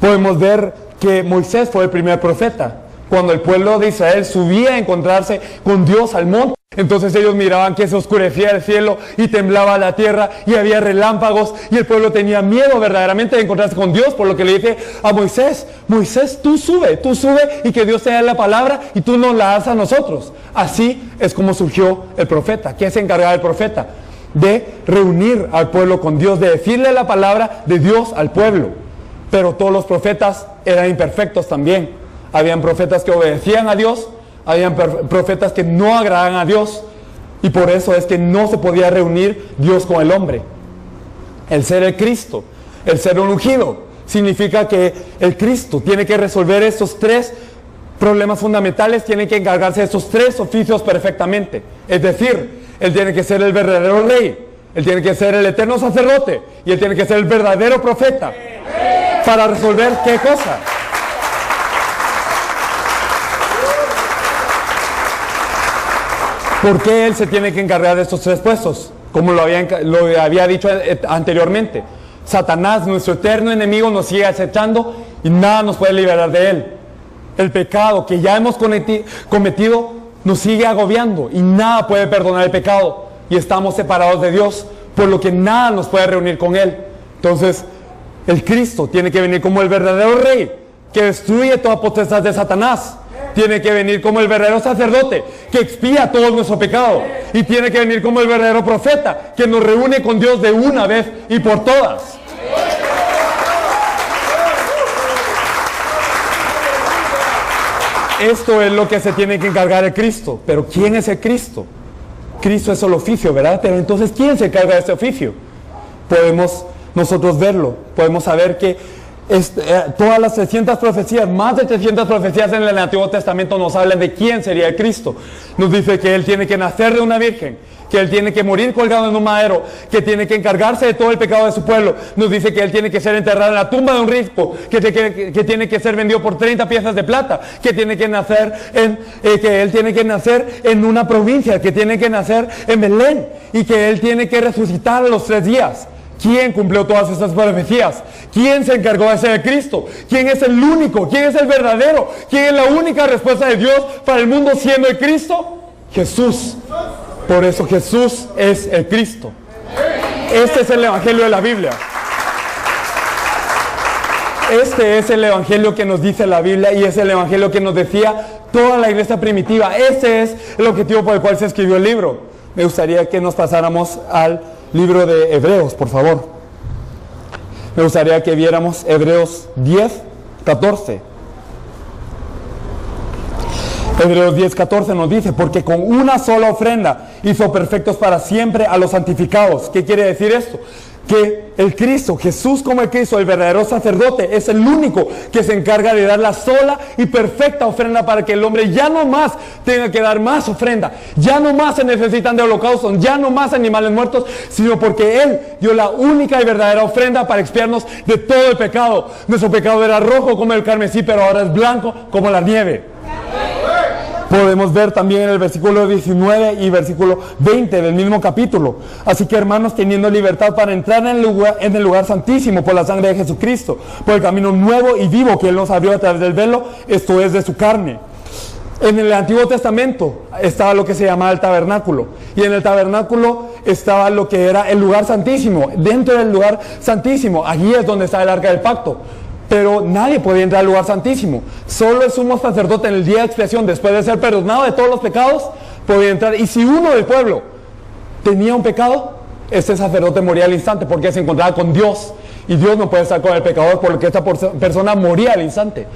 Podemos ver que Moisés fue el primer profeta. Cuando el pueblo de Israel subía a encontrarse con Dios al monte, entonces ellos miraban que se oscurecía el cielo y temblaba la tierra y había relámpagos, y el pueblo tenía miedo verdaderamente de encontrarse con Dios, por lo que le dice a Moisés: Moisés, tú sube y que Dios te dé la palabra y tú nos la das a nosotros. Así es como surgió el profeta. ¿Qué se encargaba el profeta? De reunir al pueblo con Dios, de decirle la palabra de Dios al pueblo. Pero todos los profetas eran imperfectos también. Habían profetas que obedecían a Dios, habían profetas que no agradaban a Dios, y por eso es que no se podía reunir Dios con el hombre. El ser el Cristo, el ser ungido, significa que el Cristo tiene que resolver estos tres problemas fundamentales, tiene que encargarse de estos tres oficios perfectamente. Es decir, Él tiene que ser el verdadero rey, Él tiene que ser el eterno sacerdote, y Él tiene que ser el verdadero profeta. ¿Para resolver qué cosa? ¿Por qué Él se tiene que encargar de estos tres puestos? Como lo había dicho anteriormente. Satanás, nuestro eterno enemigo, nos sigue acechando y nada nos puede liberar de él. El pecado que ya hemos cometido nos sigue agobiando y nada puede perdonar el pecado. Y estamos separados de Dios, por lo que nada nos puede reunir con Él. Entonces, el Cristo tiene que venir como el verdadero rey que destruye toda potestad de Satanás. Tiene que venir como el verdadero sacerdote que expía todo nuestro pecado, y tiene que venir como el verdadero profeta que nos reúne con Dios de una vez y por todas. Esto es lo que se tiene que encargar el Cristo. Pero ¿quién es el Cristo? Cristo es el oficio, ¿verdad? Pero entonces, ¿quién se encarga de este oficio? Podemos nosotros verlo, podemos saber que todas las 300 profecías, más de 300 profecías en el Antiguo Testamento nos hablan de quién sería el Cristo. Nos dice que Él tiene que nacer de una virgen, que Él tiene que morir colgado en un madero, que tiene que encargarse de todo el pecado de su pueblo. Nos dice que Él tiene que ser enterrado en la tumba de un rico, que tiene que ser vendido por 30 piezas de plata, que tiene que nacer que Él tiene que nacer en una provincia, que tiene que nacer en Belén, y que Él tiene que resucitar a los 3 días. ¿Quién cumplió todas estas profecías? ¿Quién se encargó de ser el Cristo? ¿Quién es el único? ¿Quién es el verdadero? ¿Quién es la única respuesta de Dios para el mundo siendo el Cristo? Jesús. Por eso Jesús es el Cristo. Este es el Evangelio de la Biblia. Este es el Evangelio que nos dice la Biblia, y es el Evangelio que nos decía toda la iglesia primitiva. Ese es el objetivo por el cual se escribió el libro. Me gustaría que nos pasáramos al libro de Hebreos, por favor. Me gustaría que viéramos Hebreos 10, 14. Hebreos 10, 14 nos dice: porque con una sola ofrenda hizo perfectos para siempre a los santificados. ¿Qué quiere decir esto? Que el Cristo, Jesús como el Cristo, el verdadero sacerdote, es el único que se encarga de dar la sola y perfecta ofrenda, para que el hombre ya no más tenga que dar más ofrenda, ya no más se necesitan de holocaustos, ya no más animales muertos, sino porque Él dio la única y verdadera ofrenda para expiarnos de todo el pecado. Nuestro pecado era rojo como el carmesí, pero ahora es blanco como la nieve. Podemos ver también en el versículo 19 y versículo 20 del mismo capítulo: así que, hermanos, teniendo libertad para entrar en el lugar santísimo por la sangre de Jesucristo, por el camino nuevo y vivo que Él nos abrió a través del velo, esto es, de su carne. En el Antiguo Testamento estaba lo que se llamaba el tabernáculo, y en el tabernáculo estaba lo que era el lugar santísimo. Dentro del lugar santísimo, allí es donde está el arca del pacto. Pero nadie podía entrar al lugar santísimo. Solo el sumo sacerdote en el día de expiación, después de ser perdonado de todos los pecados, podía entrar. Y si uno del pueblo tenía un pecado, este sacerdote moría al instante, porque se encontraba con Dios, y Dios no puede estar con el pecador, por lo que esta persona moría al instante.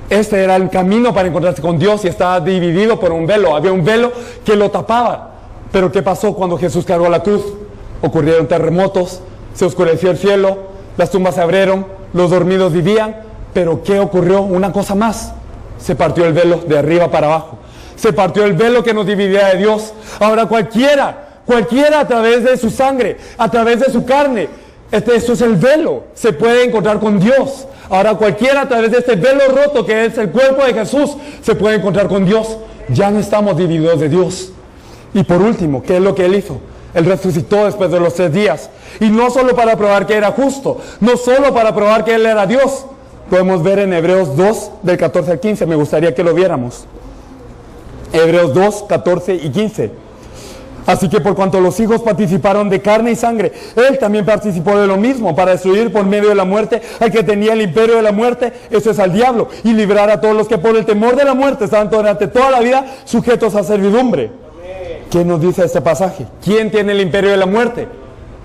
Este era el camino para encontrarse con Dios, y estaba dividido por un velo. Había un velo que lo tapaba. Pero ¿qué pasó cuando Jesús cargó la cruz? Ocurrieron terremotos, se oscureció el cielo, las tumbas se abrieron, los dormidos vivían, Pero ¿qué ocurrió? Una cosa más. Se partió el velo de arriba para abajo. Se partió el velo que nos dividía de Dios. Ahora cualquiera a través de su sangre, a través de su carne, eso es el velo, se puede encontrar con Dios. Ahora cualquiera a través de este velo roto que es el cuerpo de Jesús, se puede encontrar con Dios. Ya no estamos divididos de Dios. Y por último, ¿qué es lo que Él hizo? Él resucitó después de los 3 días. Y no solo para probar que era justo, no solo para probar que Él era Dios. Podemos ver en Hebreos 2, del 14 al 15, me gustaría que lo viéramos. Hebreos 2, 14 y 15. Así que por cuanto los hijos participaron de carne y sangre, Él también participó de lo mismo, para destruir por medio de la muerte al que tenía el imperio de la muerte, eso es al diablo, y librar a todos los que por el temor de la muerte estaban durante toda la vida sujetos a servidumbre. ¿Qué nos dice este pasaje? ¿Quién tiene el imperio de la muerte?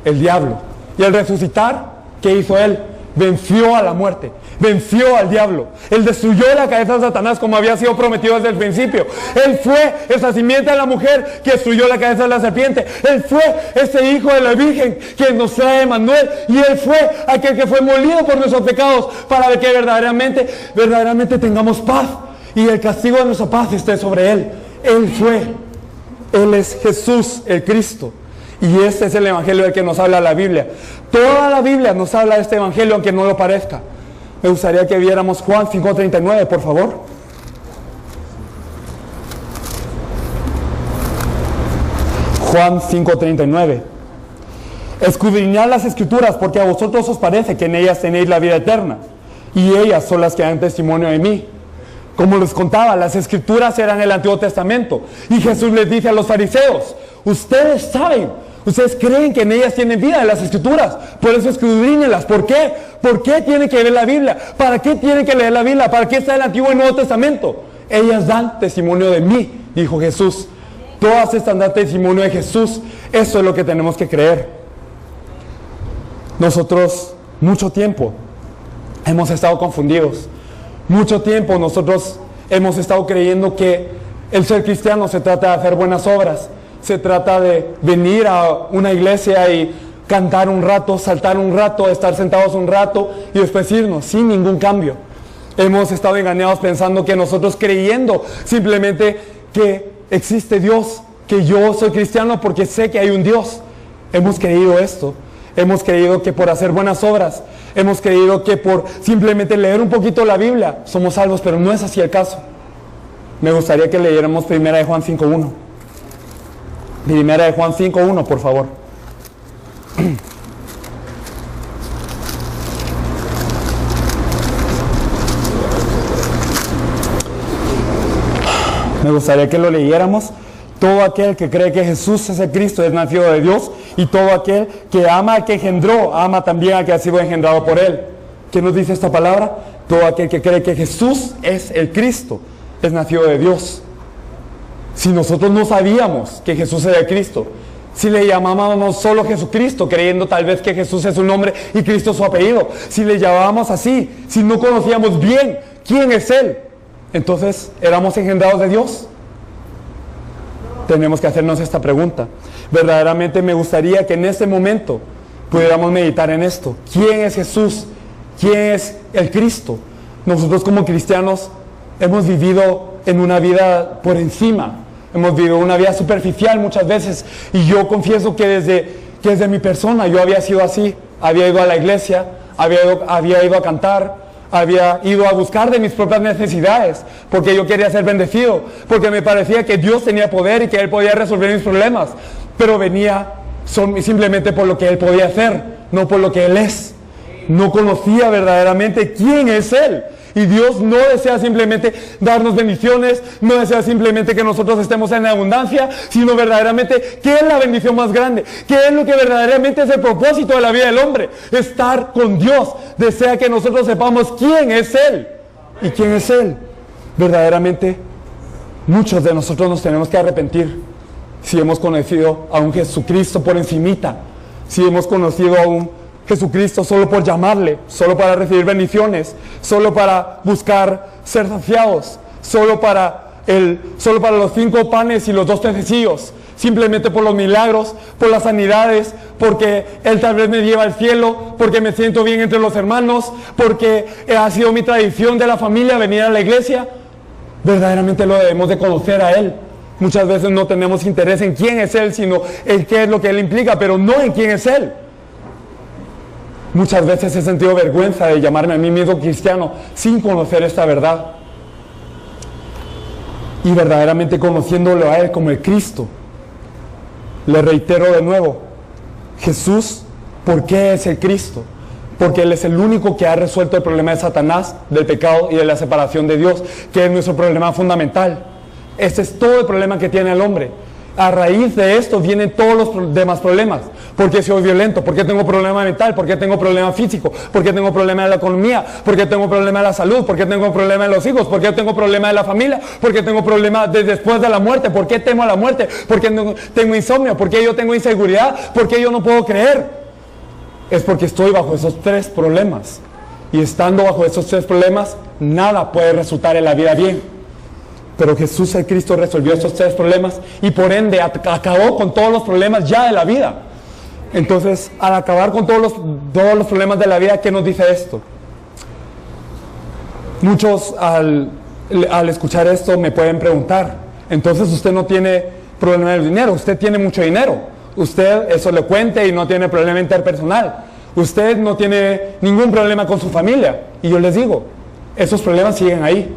El diablo. Y al resucitar, ¿qué hizo Él? Venció a la muerte, venció al diablo. Él destruyó la cabeza de Satanás como había sido prometido desde el principio. Él fue esa simiente de la mujer que destruyó la cabeza de la serpiente. Él fue ese hijo de la Virgen que nos trae Emmanuel. Y Él fue aquel que fue molido por nuestros pecados para que verdaderamente tengamos paz. Y el castigo de nuestra paz esté sobre Él. Él es Jesús, el Cristo. Y este es el evangelio del que nos habla la Biblia. Toda la Biblia nos habla de este evangelio, aunque no lo parezca. Me gustaría que viéramos Juan 5:39, por favor. Juan 5:39. Escudriñad las Escrituras, porque a vosotros os parece que en ellas tenéis la vida eterna, y ellas son las que dan testimonio de mí. Como les contaba, las Escrituras eran el Antiguo Testamento. Y Jesús les dice a los fariseos: ustedes saben, ustedes creen que en ellas tienen vida, en las Escrituras, por eso escudriñenlas. ¿Por qué? ¿Por qué tienen que ver la Biblia? ¿Para qué tienen que leer la Biblia? ¿Para qué está el Antiguo y Nuevo Testamento? Ellas dan testimonio de mí, dijo Jesús. Todas estas dan testimonio de Jesús. Eso es lo que tenemos que creer. Nosotros, mucho tiempo, hemos estado confundidos. Mucho tiempo nosotros hemos estado creyendo que el ser cristiano se trata de hacer buenas obras. Se trata de venir a una iglesia y cantar un rato, saltar un rato, estar sentados un rato y después irnos sin ningún cambio. Hemos estado engañados pensando que nosotros creyendo simplemente que existe Dios, que yo soy cristiano porque sé que hay un Dios. Hemos creído esto. Hemos creído que por hacer buenas obras, hemos creído que por simplemente leer un poquito la Biblia somos salvos, pero no es así el caso. Me gustaría que leyéramos 1 de Juan 5:1. 1 de Juan 5:1, por favor. Me gustaría que lo leyéramos. Todo aquel que cree que Jesús es el Cristo es nacido de Dios, y todo aquel que ama al que engendró, ama también al que ha sido engendrado por Él. ¿Qué nos dice esta palabra? Todo aquel que cree que Jesús es el Cristo es nacido de Dios. Si nosotros no sabíamos que Jesús era el Cristo, si le llamábamos solo Jesucristo, creyendo tal vez que Jesús es su nombre y Cristo su apellido, si le llamábamos así, si no conocíamos bien quién es Él, entonces ¿éramos engendrados de Dios? Tenemos que hacernos esta pregunta. Verdaderamente me gustaría que en este momento pudiéramos meditar en esto. ¿Quién es Jesús? ¿Quién es el Cristo? Nosotros como cristianos hemos vivido en una vida por encima. Hemos vivido una vida superficial muchas veces. Y yo confieso que desde mi persona yo había sido así. Había ido a la iglesia, había ido a cantar, había ido a buscar de mis propias necesidades, porque yo quería ser bendecido, porque me parecía que Dios tenía poder y que Él podía resolver mis problemas, pero venía simplemente por lo que Él podía hacer, no por lo que Él es. No conocía verdaderamente quién es Él. Y Dios no desea simplemente darnos bendiciones, no desea simplemente que nosotros estemos en abundancia, sino verdaderamente qué es la bendición más grande, qué es lo que verdaderamente es el propósito de la vida del hombre, estar con Dios. Desea que nosotros sepamos quién es Él y quién es Él. Verdaderamente, muchos de nosotros nos tenemos que arrepentir si hemos conocido a un Jesucristo por encimita, si hemos conocido a un Jesucristo solo por llamarle, solo para recibir bendiciones, solo para buscar ser saciados, solo para los 5 panes y los 2 pececillos, simplemente por los milagros, por las sanidades, porque Él tal vez me lleva al cielo, porque me siento bien entre los hermanos, porque ha sido mi tradición de la familia venir a la iglesia. Verdaderamente lo debemos de conocer a Él. Muchas veces no tenemos interés en quién es Él, sino en qué es lo que Él implica, pero no en quién es Él. Muchas veces he sentido vergüenza de llamarme a mí mismo cristiano sin conocer esta verdad. Y verdaderamente conociéndolo a Él como el Cristo. Le reitero de nuevo, Jesús, ¿por qué es el Cristo? Porque Él es el único que ha resuelto el problema de Satanás, del pecado y de la separación de Dios, que es nuestro problema fundamental. Este es todo el problema que tiene el hombre. A raíz de esto vienen todos los demás problemas. ¿Por qué soy violento? ¿Por qué tengo problema mental? ¿Por qué tengo problema físico? ¿Por qué tengo problema de la economía? ¿Por qué tengo problema de la salud? ¿Por qué tengo problema de los hijos? ¿Por qué tengo problema de la familia? ¿Por qué tengo problema de después de la muerte? ¿Por qué temo a la muerte? ¿Por qué tengo insomnio? ¿Por qué yo tengo inseguridad? ¿Por qué yo no puedo creer? Es porque estoy bajo esos 3 problemas. Y estando bajo esos 3 problemas, nada puede resultar en la vida bien. Pero Jesús el Cristo resolvió estos 3 problemas y por ende acabó con todos los problemas ya de la vida. Entonces, al acabar con todos los problemas de la vida, ¿qué nos dice esto? Muchos al escuchar esto me pueden preguntar, entonces usted no tiene problema del dinero, usted tiene mucho dinero, usted es elocuente y no tiene problema interpersonal, usted no tiene ningún problema con su familia. Y yo les digo, esos problemas siguen ahí.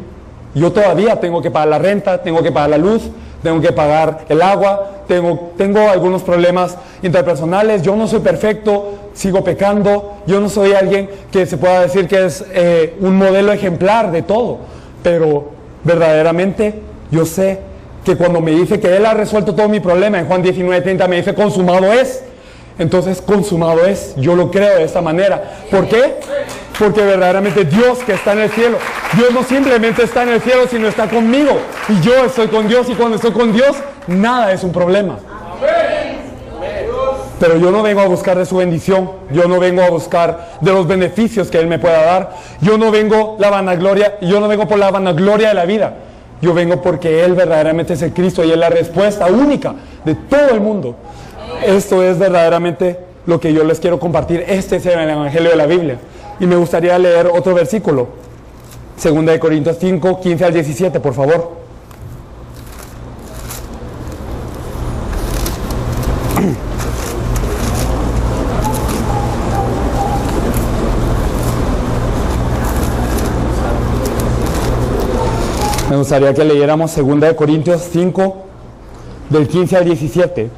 Yo todavía tengo que pagar la renta, tengo que pagar la luz, tengo que pagar el agua, tengo algunos problemas interpersonales, yo no soy perfecto, sigo pecando, yo no soy alguien que se pueda decir que es un modelo ejemplar de todo, pero verdaderamente yo sé que cuando me dice que Él ha resuelto todo mi problema, en Juan 19:30 me dice consumado es, entonces consumado es, yo lo creo de esta manera. ¿Por qué? Porque verdaderamente Dios que está en el cielo, Dios no simplemente está en el cielo, sino está conmigo. Y yo estoy con Dios, y cuando estoy con Dios, nada es un problema. Pero yo no vengo a buscar de su bendición, yo no vengo a buscar de los beneficios que Él me pueda dar. Yo no vengo por la vanagloria de la vida. Yo vengo porque Él verdaderamente es el Cristo y es la respuesta única de todo el mundo. Esto es verdaderamente lo que yo les quiero compartir. Este es el Evangelio de la Biblia. Y me gustaría leer otro versículo. 2 Corintios 5, 15 al 17, por favor. Me gustaría que leyéramos 2 Corintios 5, del 15 al 17.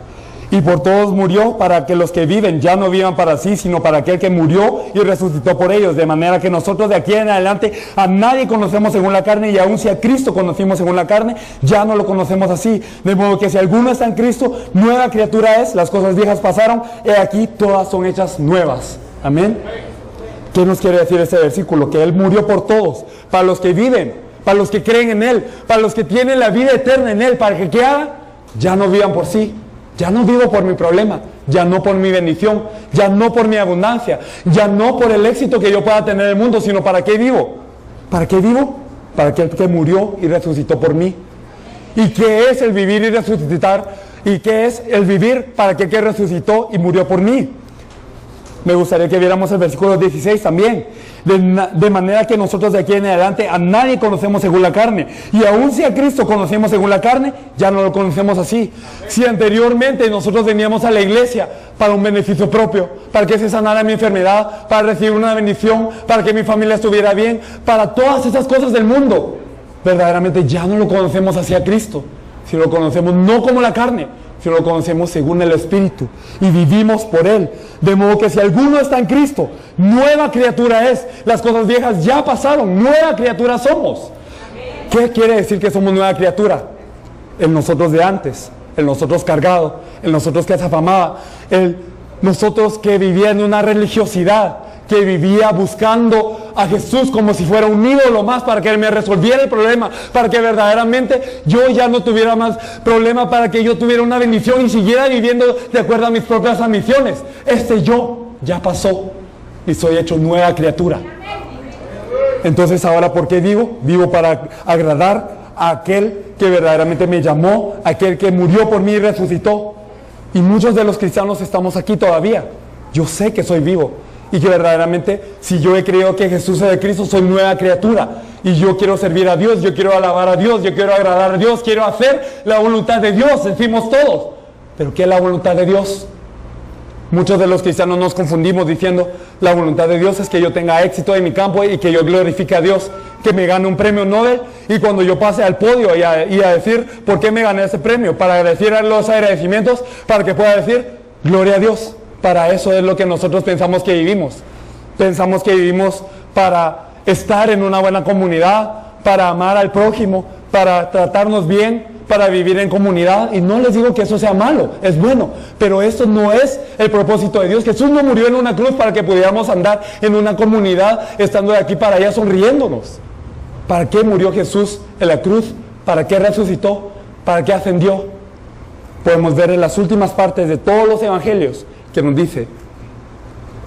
Y por todos murió, para que los que viven ya no vivan para sí, sino para aquel que murió y resucitó por ellos. De manera que nosotros de aquí en adelante a nadie conocemos según la carne, y aun si a Cristo conocimos según la carne, ya no lo conocemos así. De modo que si alguno está en Cristo, nueva criatura es, las cosas viejas pasaron, he aquí todas son hechas nuevas. Amén. ¿Qué nos quiere decir este versículo? Que Él murió por todos, para los que viven, para los que creen en Él, para los que tienen la vida eterna en Él, para que ¿qué hagan? Ya no vivan por sí. Ya no vivo por mi problema, ya no por mi bendición, ya no por mi abundancia, ya no por el éxito que yo pueda tener en el mundo, sino ¿para qué vivo? ¿Para qué vivo? Para aquel que murió y resucitó por mí. ¿Y qué es el vivir y resucitar? ¿Y qué es el vivir para aquel que resucitó y murió por mí? Me gustaría que viéramos el versículo 16 también. De manera que nosotros de aquí en adelante a nadie conocemos según la carne. Y aun si a Cristo conocemos según la carne, ya no lo conocemos así. Si anteriormente nosotros veníamos a la iglesia para un beneficio propio, para que se sanara mi enfermedad, para recibir una bendición, para que mi familia estuviera bien, para todas esas cosas del mundo, verdaderamente ya no lo conocemos así a Cristo. Si lo conocemos no como la carne, si lo conocemos según el Espíritu y vivimos por Él. De modo que si alguno está en Cristo, nueva criatura es. Las cosas viejas ya pasaron, nueva criatura somos. ¿Qué quiere decir que somos nueva criatura? El nosotros de antes, el nosotros cargado, el nosotros que se afamaba, el nosotros que vivía en una religiosidad, que vivía buscando a Jesús como si fuera un ídolo más para que Él me resolviera el problema, para que verdaderamente yo ya no tuviera más problema, para que yo tuviera una bendición y siguiera viviendo de acuerdo a mis propias ambiciones. Este yo ya pasó y soy hecho nueva criatura. Entonces ahora, ¿por qué vivo? Vivo para agradar a aquel que verdaderamente me llamó, aquel que murió por mí y resucitó. Y muchos de los cristianos estamos aquí todavía. Yo sé que soy vivo y que verdaderamente, si yo he creído que Jesús es el Cristo, soy nueva criatura. Y yo quiero servir a Dios, yo quiero alabar a Dios, yo quiero agradar a Dios, quiero hacer la voluntad de Dios, decimos todos. ¿Pero qué es la voluntad de Dios? Muchos de los cristianos nos confundimos diciendo, la voluntad de Dios es que yo tenga éxito en mi campo y que yo glorifique a Dios, que me gane un premio Nobel, y cuando yo pase al podio y a decir por qué me gané ese premio, para decir los agradecimientos, para que pueda decir, gloria a Dios. Para eso es lo que nosotros pensamos que vivimos. Pensamos que vivimos para estar en una buena comunidad, para amar al prójimo, para tratarnos bien, para vivir en comunidad. Y no les digo que eso sea malo, es bueno, pero eso no es el propósito de Dios. Jesús no murió en una cruz para que pudiéramos andar en una comunidad estando de aquí para allá sonriéndonos. ¿Para qué murió Jesús en la cruz? ¿Para qué resucitó? ¿Para qué ascendió? Podemos ver en las últimas partes de todos los evangelios que nos dice,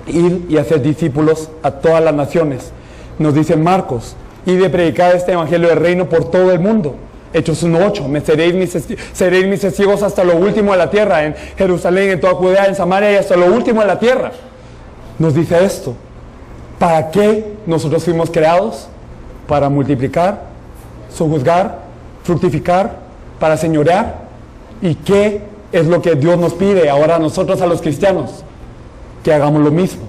ir y hacer discípulos a todas las naciones. Nos dice Marcos, ir y predicar este evangelio del reino por todo el mundo. Hechos 1:8, seréis mis testigos hasta lo último de la tierra, en Jerusalén, en toda Judea, en Samaria y hasta lo último de la tierra. Nos dice esto. ¿Para qué nosotros fuimos creados? Para multiplicar, sojuzgar, fructificar, para señorear. ¿Y qué es lo que Dios nos pide ahora a nosotros, a los cristianos? Que hagamos lo mismo,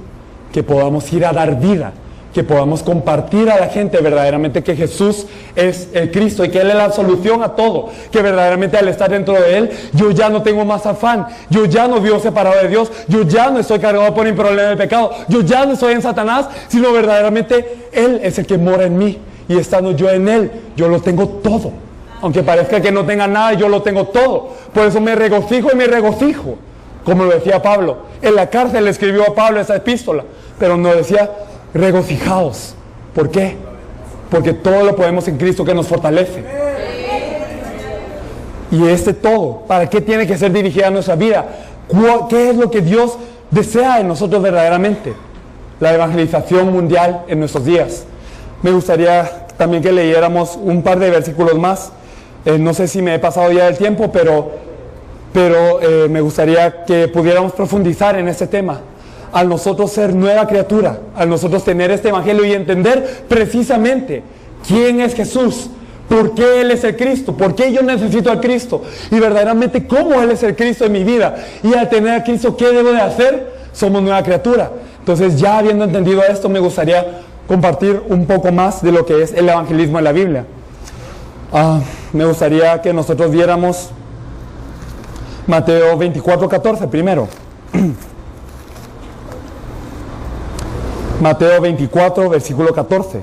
que podamos ir a dar vida, que podamos compartir a la gente verdaderamente que Jesús es el Cristo y que Él es la solución a todo, que verdaderamente al estar dentro de Él, yo ya no tengo más afán, yo ya no vivo separado de Dios, yo ya no estoy cargado por mi problema de pecado, yo ya no estoy en Satanás, sino verdaderamente Él es el que mora en mí, y estando yo en Él, yo lo tengo todo. Aunque parezca que no tenga nada, yo lo tengo todo. Por eso me regocijo y me regocijo. Como lo decía Pablo. En la cárcel le escribió a Pablo esa epístola. Pero no decía, regocijaos. ¿Por qué? Porque todo lo podemos en Cristo que nos fortalece. Y este todo, ¿para qué tiene que ser dirigida nuestra vida? ¿Qué es lo que Dios desea en nosotros verdaderamente? La evangelización mundial en nuestros días. Me gustaría también que leyéramos un par de versículos más. No sé si me he pasado ya el tiempo, pero me gustaría que pudiéramos profundizar en este tema. Al nosotros ser nueva criatura, al nosotros tener este evangelio y entender precisamente quién es Jesús, por qué Él es el Cristo, por qué yo necesito al Cristo y verdaderamente cómo Él es el Cristo en mi vida. Y al tener a Cristo, ¿qué debo de hacer? Somos nueva criatura. Entonces, ya habiendo entendido esto, me gustaría compartir un poco más de lo que es el evangelismo en la Biblia. Me gustaría que nosotros viéramos Mateo 24:14 primero. Mateo 24, versículo 14.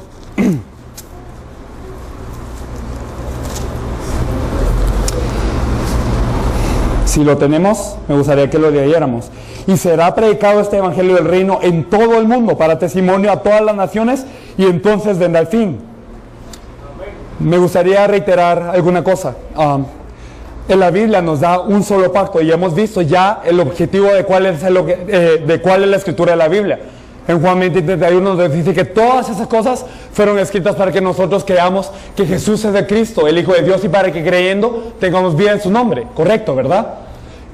Si lo tenemos, me gustaría que lo leyéramos. Y será predicado este evangelio del reino en todo el mundo para testimonio a todas las naciones, y entonces vendrá el fin. Me gustaría reiterar alguna cosa. En la Biblia nos da un solo pacto y hemos visto ya el objetivo de cuál es la escritura de la Biblia. En Juan 20:31 nos dice que todas esas cosas fueron escritas para que nosotros creamos que Jesús es el Cristo, el Hijo de Dios, y para que creyendo tengamos vida en su nombre. Correcto, ¿verdad?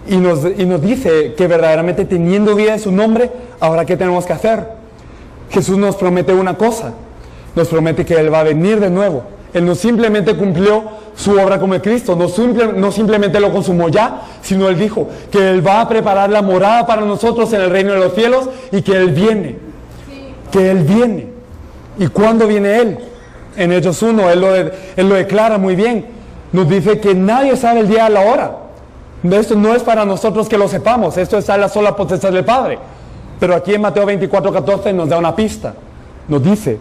Y nos dice que verdaderamente teniendo vida en su nombre, ahora ¿qué tenemos que hacer? Jesús nos promete una cosa. Nos promete que Él va a venir de nuevo. Él no simplemente cumplió su obra como el Cristo, no simplemente lo consumó ya, sino Él dijo que Él va a preparar la morada para nosotros en el reino de los cielos y que Él viene. Que Él viene. ¿Y cuándo viene Él? En Hechos 1, Él lo declara muy bien. Nos dice que nadie sabe el día y la hora. Esto no es para nosotros que lo sepamos, esto está en la sola potestad del Padre. Pero aquí en Mateo 24:14 nos da una pista. Nos dice: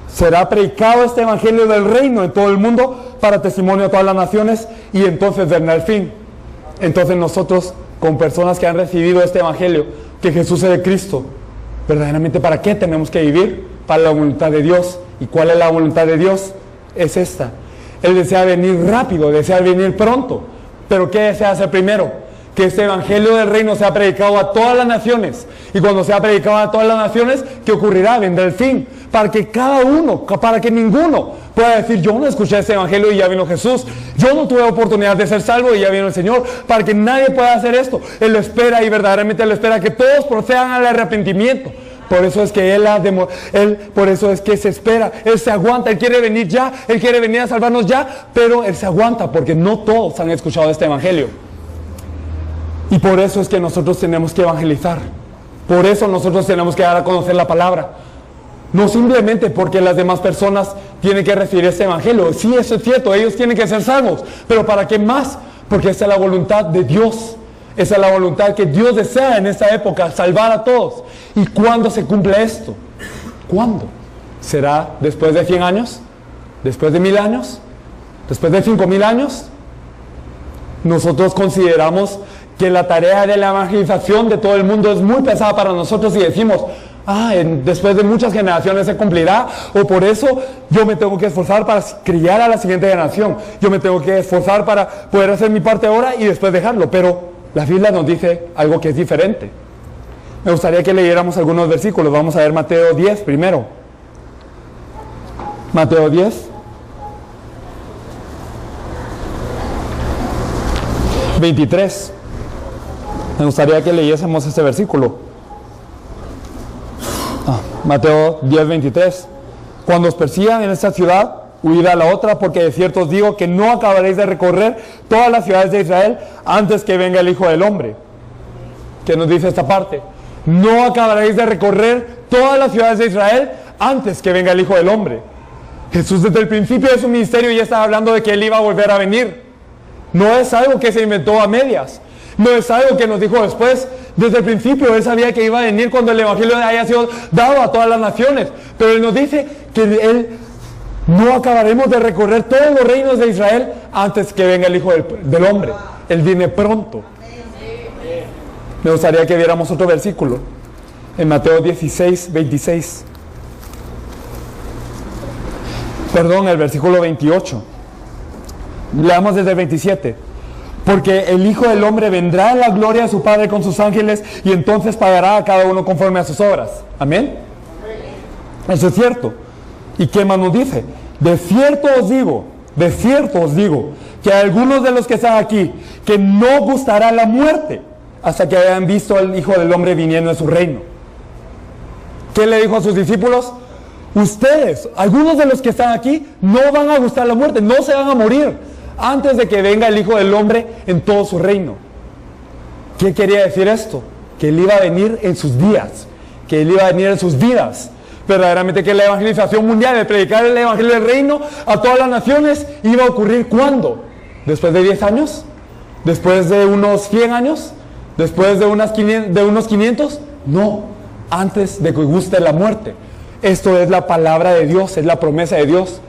será predicado este evangelio del reino en todo el mundo para testimonio a todas las naciones, y entonces vendrá el fin. Entonces nosotros, con personas que han recibido este evangelio, que Jesús es el Cristo, verdaderamente ¿para qué tenemos que vivir? Para la voluntad de Dios. ¿Y cuál es la voluntad de Dios? Es esta. Él desea venir rápido, desea venir pronto. Pero ¿qué desea hacer primero? que este evangelio del reino sea predicado a todas las naciones. Y cuando sea predicado a todas las naciones, ¿qué ocurrirá? Vendrá el fin. Para que cada uno, para que ninguno pueda decir, yo no escuché este evangelio y ya vino Jesús. Yo no tuve oportunidad de ser salvo y ya vino el Señor. Para que nadie pueda hacer esto. Él lo espera y verdaderamente Él lo espera que todos procedan al arrepentimiento. Por eso es que por eso es que se espera, Él se aguanta, Él quiere venir ya, Él quiere venir a salvarnos ya, pero Él se aguanta porque no todos han escuchado este evangelio. Y por eso es que nosotros tenemos que evangelizar. Por eso nosotros tenemos que dar a conocer la palabra. No simplemente porque las demás personas tienen que recibir este evangelio. Sí, eso es cierto, ellos tienen que ser salvos. Pero ¿para qué más? Porque esa es la voluntad de Dios. Esa es la voluntad que Dios desea en esta época, salvar a todos. ¿Y cuándo se cumple esto? ¿Cuándo? ¿Será después de 100 años? ¿Después de 1000 años? ¿Después de 5000 años? Nosotros consideramos que la tarea de la evangelización de todo el mundo es muy pesada para nosotros y decimos, después de muchas generaciones se cumplirá, o por eso yo me tengo que esforzar para criar a la siguiente generación. Yo me tengo que esforzar para poder hacer mi parte ahora y después dejarlo. Pero la Biblia nos dice algo que es diferente. Me gustaría que leyéramos algunos versículos. Vamos a ver Mateo 10 primero. Mateo 10. 23. Me gustaría que leyésemos este versículo. Mateo 10, 23. Cuando os persigan en esta ciudad, huid a la otra, porque de cierto os digo que no acabaréis de recorrer todas las ciudades de Israel antes que venga el Hijo del Hombre. ¿Qué nos dice esta parte? No acabaréis de recorrer todas las ciudades de Israel antes que venga el Hijo del Hombre. Jesús desde el principio de su ministerio ya estaba hablando de que Él iba a volver a venir. No es algo que se inventó a medias. No es algo que nos dijo después. Desde el principio Él sabía que iba a venir cuando el Evangelio haya sido dado a todas las naciones. Pero Él nos dice que Él no acabaremos de recorrer todos los reinos de Israel antes que venga el Hijo del Hombre. Él viene pronto. Me gustaría que viéramos otro versículo. En Mateo 16, 26. Perdón, el versículo 28. Leamos desde el 27. Porque el Hijo del Hombre vendrá en la gloria de su Padre con sus ángeles y entonces pagará a cada uno conforme a sus obras. ¿Amén? Eso es cierto. ¿Y qué más nos dice? De cierto os digo, que a algunos de los que están aquí, que no gustará la muerte hasta que hayan visto al Hijo del Hombre viniendo en su reino. ¿Qué le dijo a sus discípulos? Ustedes, algunos de los que están aquí, no van a gustar la muerte, no se van a morir antes de que venga el Hijo del Hombre en todo su reino. ¿Qué quería decir esto? Que Él iba a venir en sus días, que Él iba a venir en sus vidas. Verdaderamente que la evangelización mundial, de predicar el evangelio del reino a todas las naciones, iba a ocurrir ¿cuándo? ¿Después de 10 años? ¿Después de unos 100 años? ¿Después de unos 500? No, antes de que guste la muerte. Esto es la palabra de Dios, es la promesa de Dios.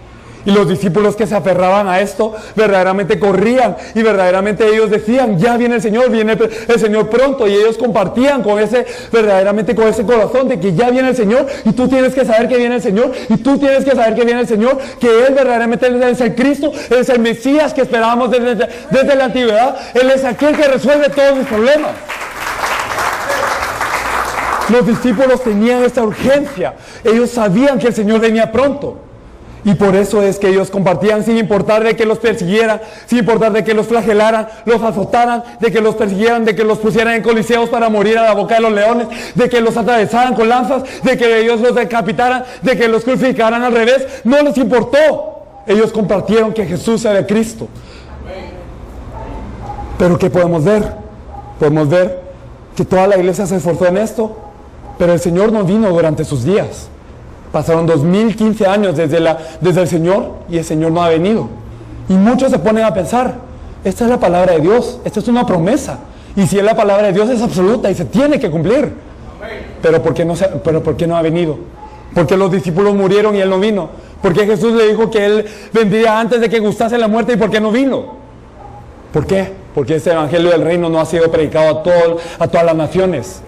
Y los discípulos que se aferraban a esto verdaderamente corrían y verdaderamente ellos decían, ya viene el Señor pronto, y ellos compartían verdaderamente con ese corazón de que ya viene el Señor y tú tienes que saber que viene el Señor y tú tienes que saber que viene el Señor, que Él verdaderamente es el Cristo, Él es el Mesías que esperábamos desde la antigüedad, Él es aquel que resuelve todos los problemas. Los discípulos tenían esta urgencia, ellos sabían que el Señor venía pronto. Y por eso es que ellos compartían sin importar de que los persiguieran, sin importar de que los flagelaran, los azotaran, de que los persiguieran, de que los pusieran en coliseos para morir a la boca de los leones, de que los atravesaran con lanzas, de que ellos los decapitaran, de que los crucificaran al revés. No les importó. Ellos compartieron que Jesús era el Cristo. Pero ¿qué podemos ver? Podemos ver que toda la iglesia se esforzó en esto, pero el Señor no vino durante sus días. Pasaron 2015 años desde el Señor y el Señor no ha venido. Y muchos se ponen a pensar, esta es la palabra de Dios, esta es una promesa. Y si es la palabra de Dios es absoluta y se tiene que cumplir. Pero ¿por qué no ha venido? ¿Por qué los discípulos murieron y Él no vino? ¿Por qué Jesús le dijo que Él vendría antes de que gustase la muerte y por qué no vino? ¿Por qué? Porque este evangelio del reino no ha sido predicado a todas las naciones.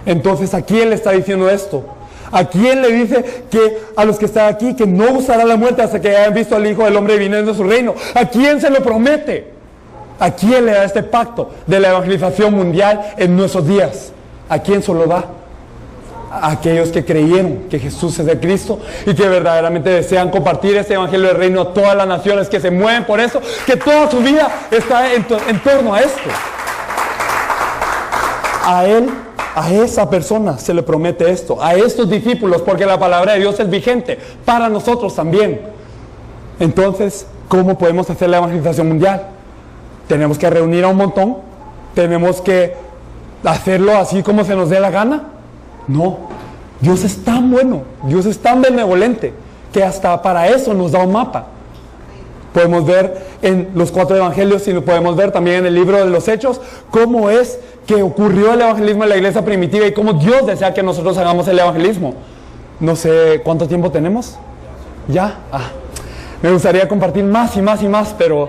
Entonces, ¿a quién le está diciendo esto? ¿A quién le dice que a los que están aquí que no gustará la muerte hasta que hayan visto al Hijo del Hombre viniendo en su reino? ¿A quién se lo promete? ¿A quién le da este pacto de la evangelización mundial en nuestros días? ¿A quién se lo da? A aquellos que creyeron que Jesús es el Cristo y que verdaderamente desean compartir este evangelio del reino a todas las naciones, que se mueven por eso, que toda su vida está en torno a esto. A él, a esa persona se le promete esto, a estos discípulos, porque la palabra de Dios es vigente para nosotros también. Entonces, ¿cómo podemos hacer la evangelización mundial? Tenemos que reunir a un montón, tenemos que hacerlo así como se nos dé la gana. No, Dios es tan bueno, Dios es tan benevolente, que hasta para eso nos da un mapa. Podemos ver en los 4 evangelios y lo podemos ver también en el libro de los Hechos, cómo es que ocurrió el evangelismo en la iglesia primitiva y cómo Dios desea que nosotros hagamos el evangelismo. No sé cuánto tiempo tenemos. ¿Ya? Me gustaría compartir más y más y más, pero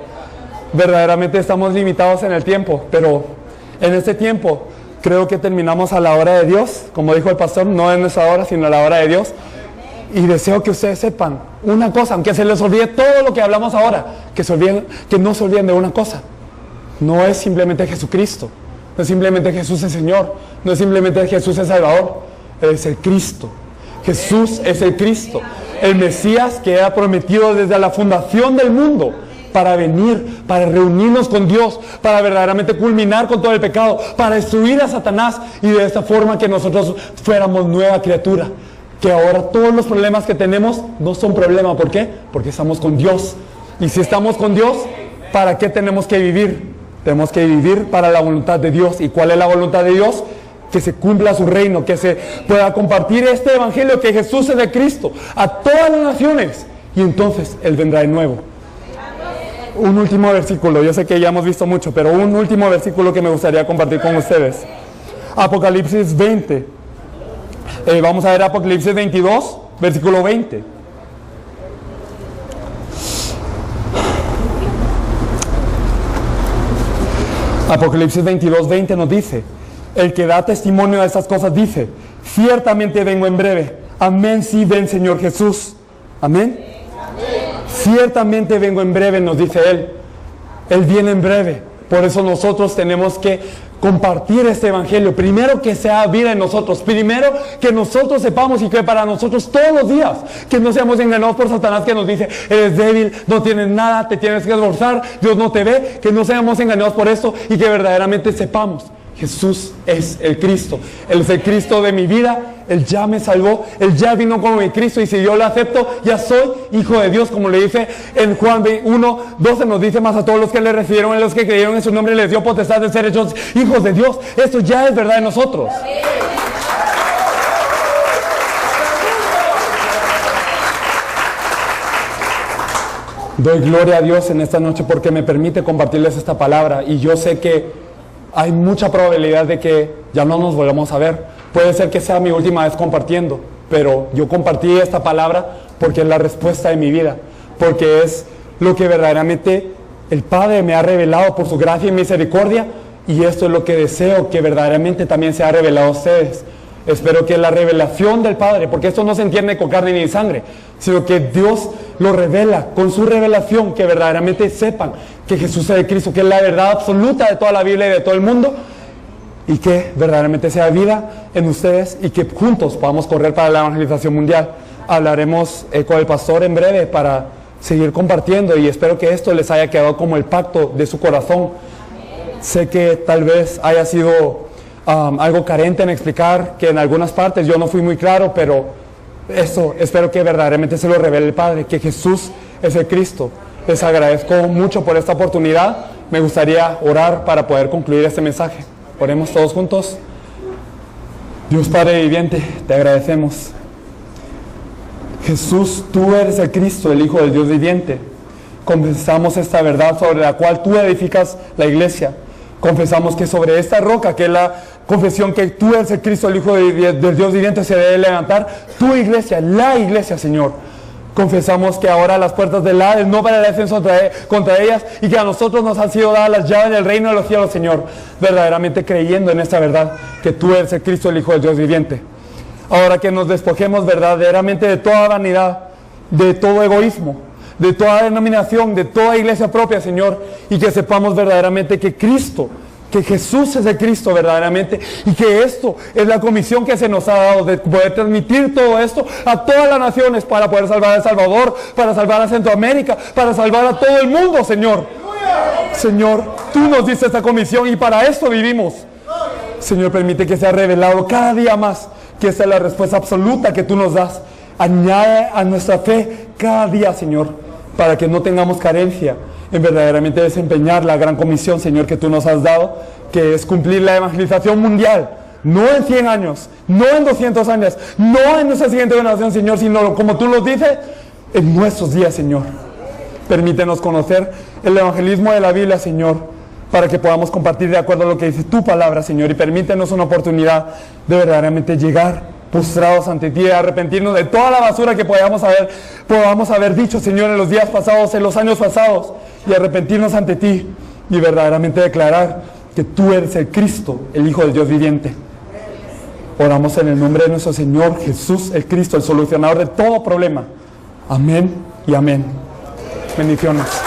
verdaderamente estamos limitados en el tiempo. Pero en este tiempo creo que terminamos a la hora de Dios, como dijo el pastor, no en nuestra hora, sino a la hora de Dios. Y deseo que ustedes sepan una cosa, aunque se les olvide todo lo que hablamos ahora, que no se olviden de una cosa. No es simplemente Jesucristo, no es simplemente Jesús el Señor, no es simplemente Jesús el Salvador, es el Cristo. Jesús es el Cristo, el Mesías que ha prometido desde la fundación del mundo, para venir, para reunirnos con Dios, para verdaderamente culminar con todo el pecado, para destruir a Satanás y de esta forma que nosotros fuéramos nueva criatura. Que ahora todos los problemas que tenemos no son problema. ¿Por qué? Porque estamos con Dios. Y si estamos con Dios, ¿para qué tenemos que vivir? Tenemos que vivir para la voluntad de Dios. ¿Y cuál es la voluntad de Dios? Que se cumpla su reino, que se pueda compartir este evangelio, que Jesús es de Cristo, a todas las naciones. Y entonces Él vendrá de nuevo. Un último versículo, yo sé que ya hemos visto mucho, pero un último versículo que me gustaría compartir con ustedes. Apocalipsis 20. Vamos a ver Apocalipsis 22, versículo 20. Apocalipsis 22, 20 nos dice: el que da testimonio de estas cosas dice, ciertamente vengo en breve. Amén, sí, ven Señor Jesús. Amén. Ciertamente vengo en breve, nos dice Él. Él viene en breve. Por eso nosotros tenemos que compartir este evangelio. Primero que sea vida en nosotros. Primero que nosotros sepamos y que para nosotros todos los días, que no seamos engañados por Satanás que nos dice, eres débil, no tienes nada, te tienes que esforzar, Dios no te ve. Que no seamos engañados por esto y que verdaderamente sepamos, Jesús es el Cristo. Él es el Cristo de mi vida. Él ya me salvó. Él ya vino como mi Cristo. Y si yo lo acepto, ya soy hijo de Dios. Como le dice en Juan 1, 12 nos dice: más a todos los que le recibieron, a los que creyeron en su nombre, les dio potestad de ser hechos hijos de Dios. Esto ya es verdad en nosotros. Doy gloria a Dios en esta noche porque me permite compartirles esta palabra. Y yo sé que hay mucha probabilidad de que ya no nos volvamos a ver. Puede ser que sea mi última vez compartiendo, pero yo compartí esta palabra porque es la respuesta de mi vida, porque es lo que verdaderamente el Padre me ha revelado por su gracia y misericordia, y esto es lo que deseo que verdaderamente también se ha revelado a ustedes. Espero que la revelación del Padre, porque esto no se entiende con carne ni sangre, sino que Dios lo revela con su revelación, que verdaderamente sepan que Jesús es el Cristo, que es la verdad absoluta de toda la Biblia y de todo el mundo, y que verdaderamente sea vida en ustedes y que juntos podamos correr para la evangelización mundial. Hablaremos con el pastor en breve para seguir compartiendo, y espero que esto les haya quedado como el pacto de su corazón. Sé que tal vez haya sido algo carente en explicar, que en algunas partes yo no fui muy claro, pero eso espero que verdaderamente se lo revele el Padre, que Jesús es el Cristo. Les agradezco mucho por esta oportunidad. Me gustaría orar para poder concluir este mensaje. Oremos todos juntos. Dios Padre viviente, te agradecemos. Jesús, tú eres el Cristo, el Hijo del Dios viviente. Confesamos esta verdad sobre la cual tú edificas la iglesia. Confesamos que sobre esta roca, que es la confesión que tú eres el Cristo, el Hijo del Dios viviente, se debe levantar tu iglesia, la iglesia, Señor. Confesamos que ahora las puertas del Hades no prevalecen contra ellas, y que a nosotros nos han sido dadas las llaves del reino de los cielos, Señor, verdaderamente creyendo en esta verdad, que tú eres el Cristo, el Hijo del Dios viviente. Ahora que nos despojemos verdaderamente de toda vanidad, de todo egoísmo, de toda denominación, de toda iglesia propia, Señor, y que sepamos verdaderamente que Cristo, que Jesús es el Cristo verdaderamente, y que esto es la comisión que se nos ha dado, de poder transmitir todo esto a todas las naciones para poder salvar a El Salvador, para salvar a Centroamérica, para salvar a todo el mundo, Señor. Señor, tú nos diste esta comisión y para esto vivimos. Señor, permite que sea revelado cada día más que esta es la respuesta absoluta que tú nos das. Añade a nuestra fe cada día, Señor, para que no tengamos carencia en verdaderamente desempeñar la gran comisión, Señor, que tú nos has dado, que es cumplir la evangelización mundial, no en 100 años, no en 200 años, no en nuestra siguiente generación, Señor, sino como tú nos dices, en nuestros días, Señor. Permítenos conocer el evangelismo de la Biblia, Señor, para que podamos compartir de acuerdo a lo que dice tu palabra, Señor, y permítenos una oportunidad de verdaderamente llegar postrados ante ti, de arrepentirnos de toda la basura que podamos haber dicho, Señor, en los días pasados, en los años pasados, y arrepentirnos ante ti y verdaderamente declarar que tú eres el Cristo, el Hijo del Dios viviente. Oramos en el nombre de nuestro Señor Jesús, el Cristo, el solucionador de todo problema. Amén y amén. Bendiciones.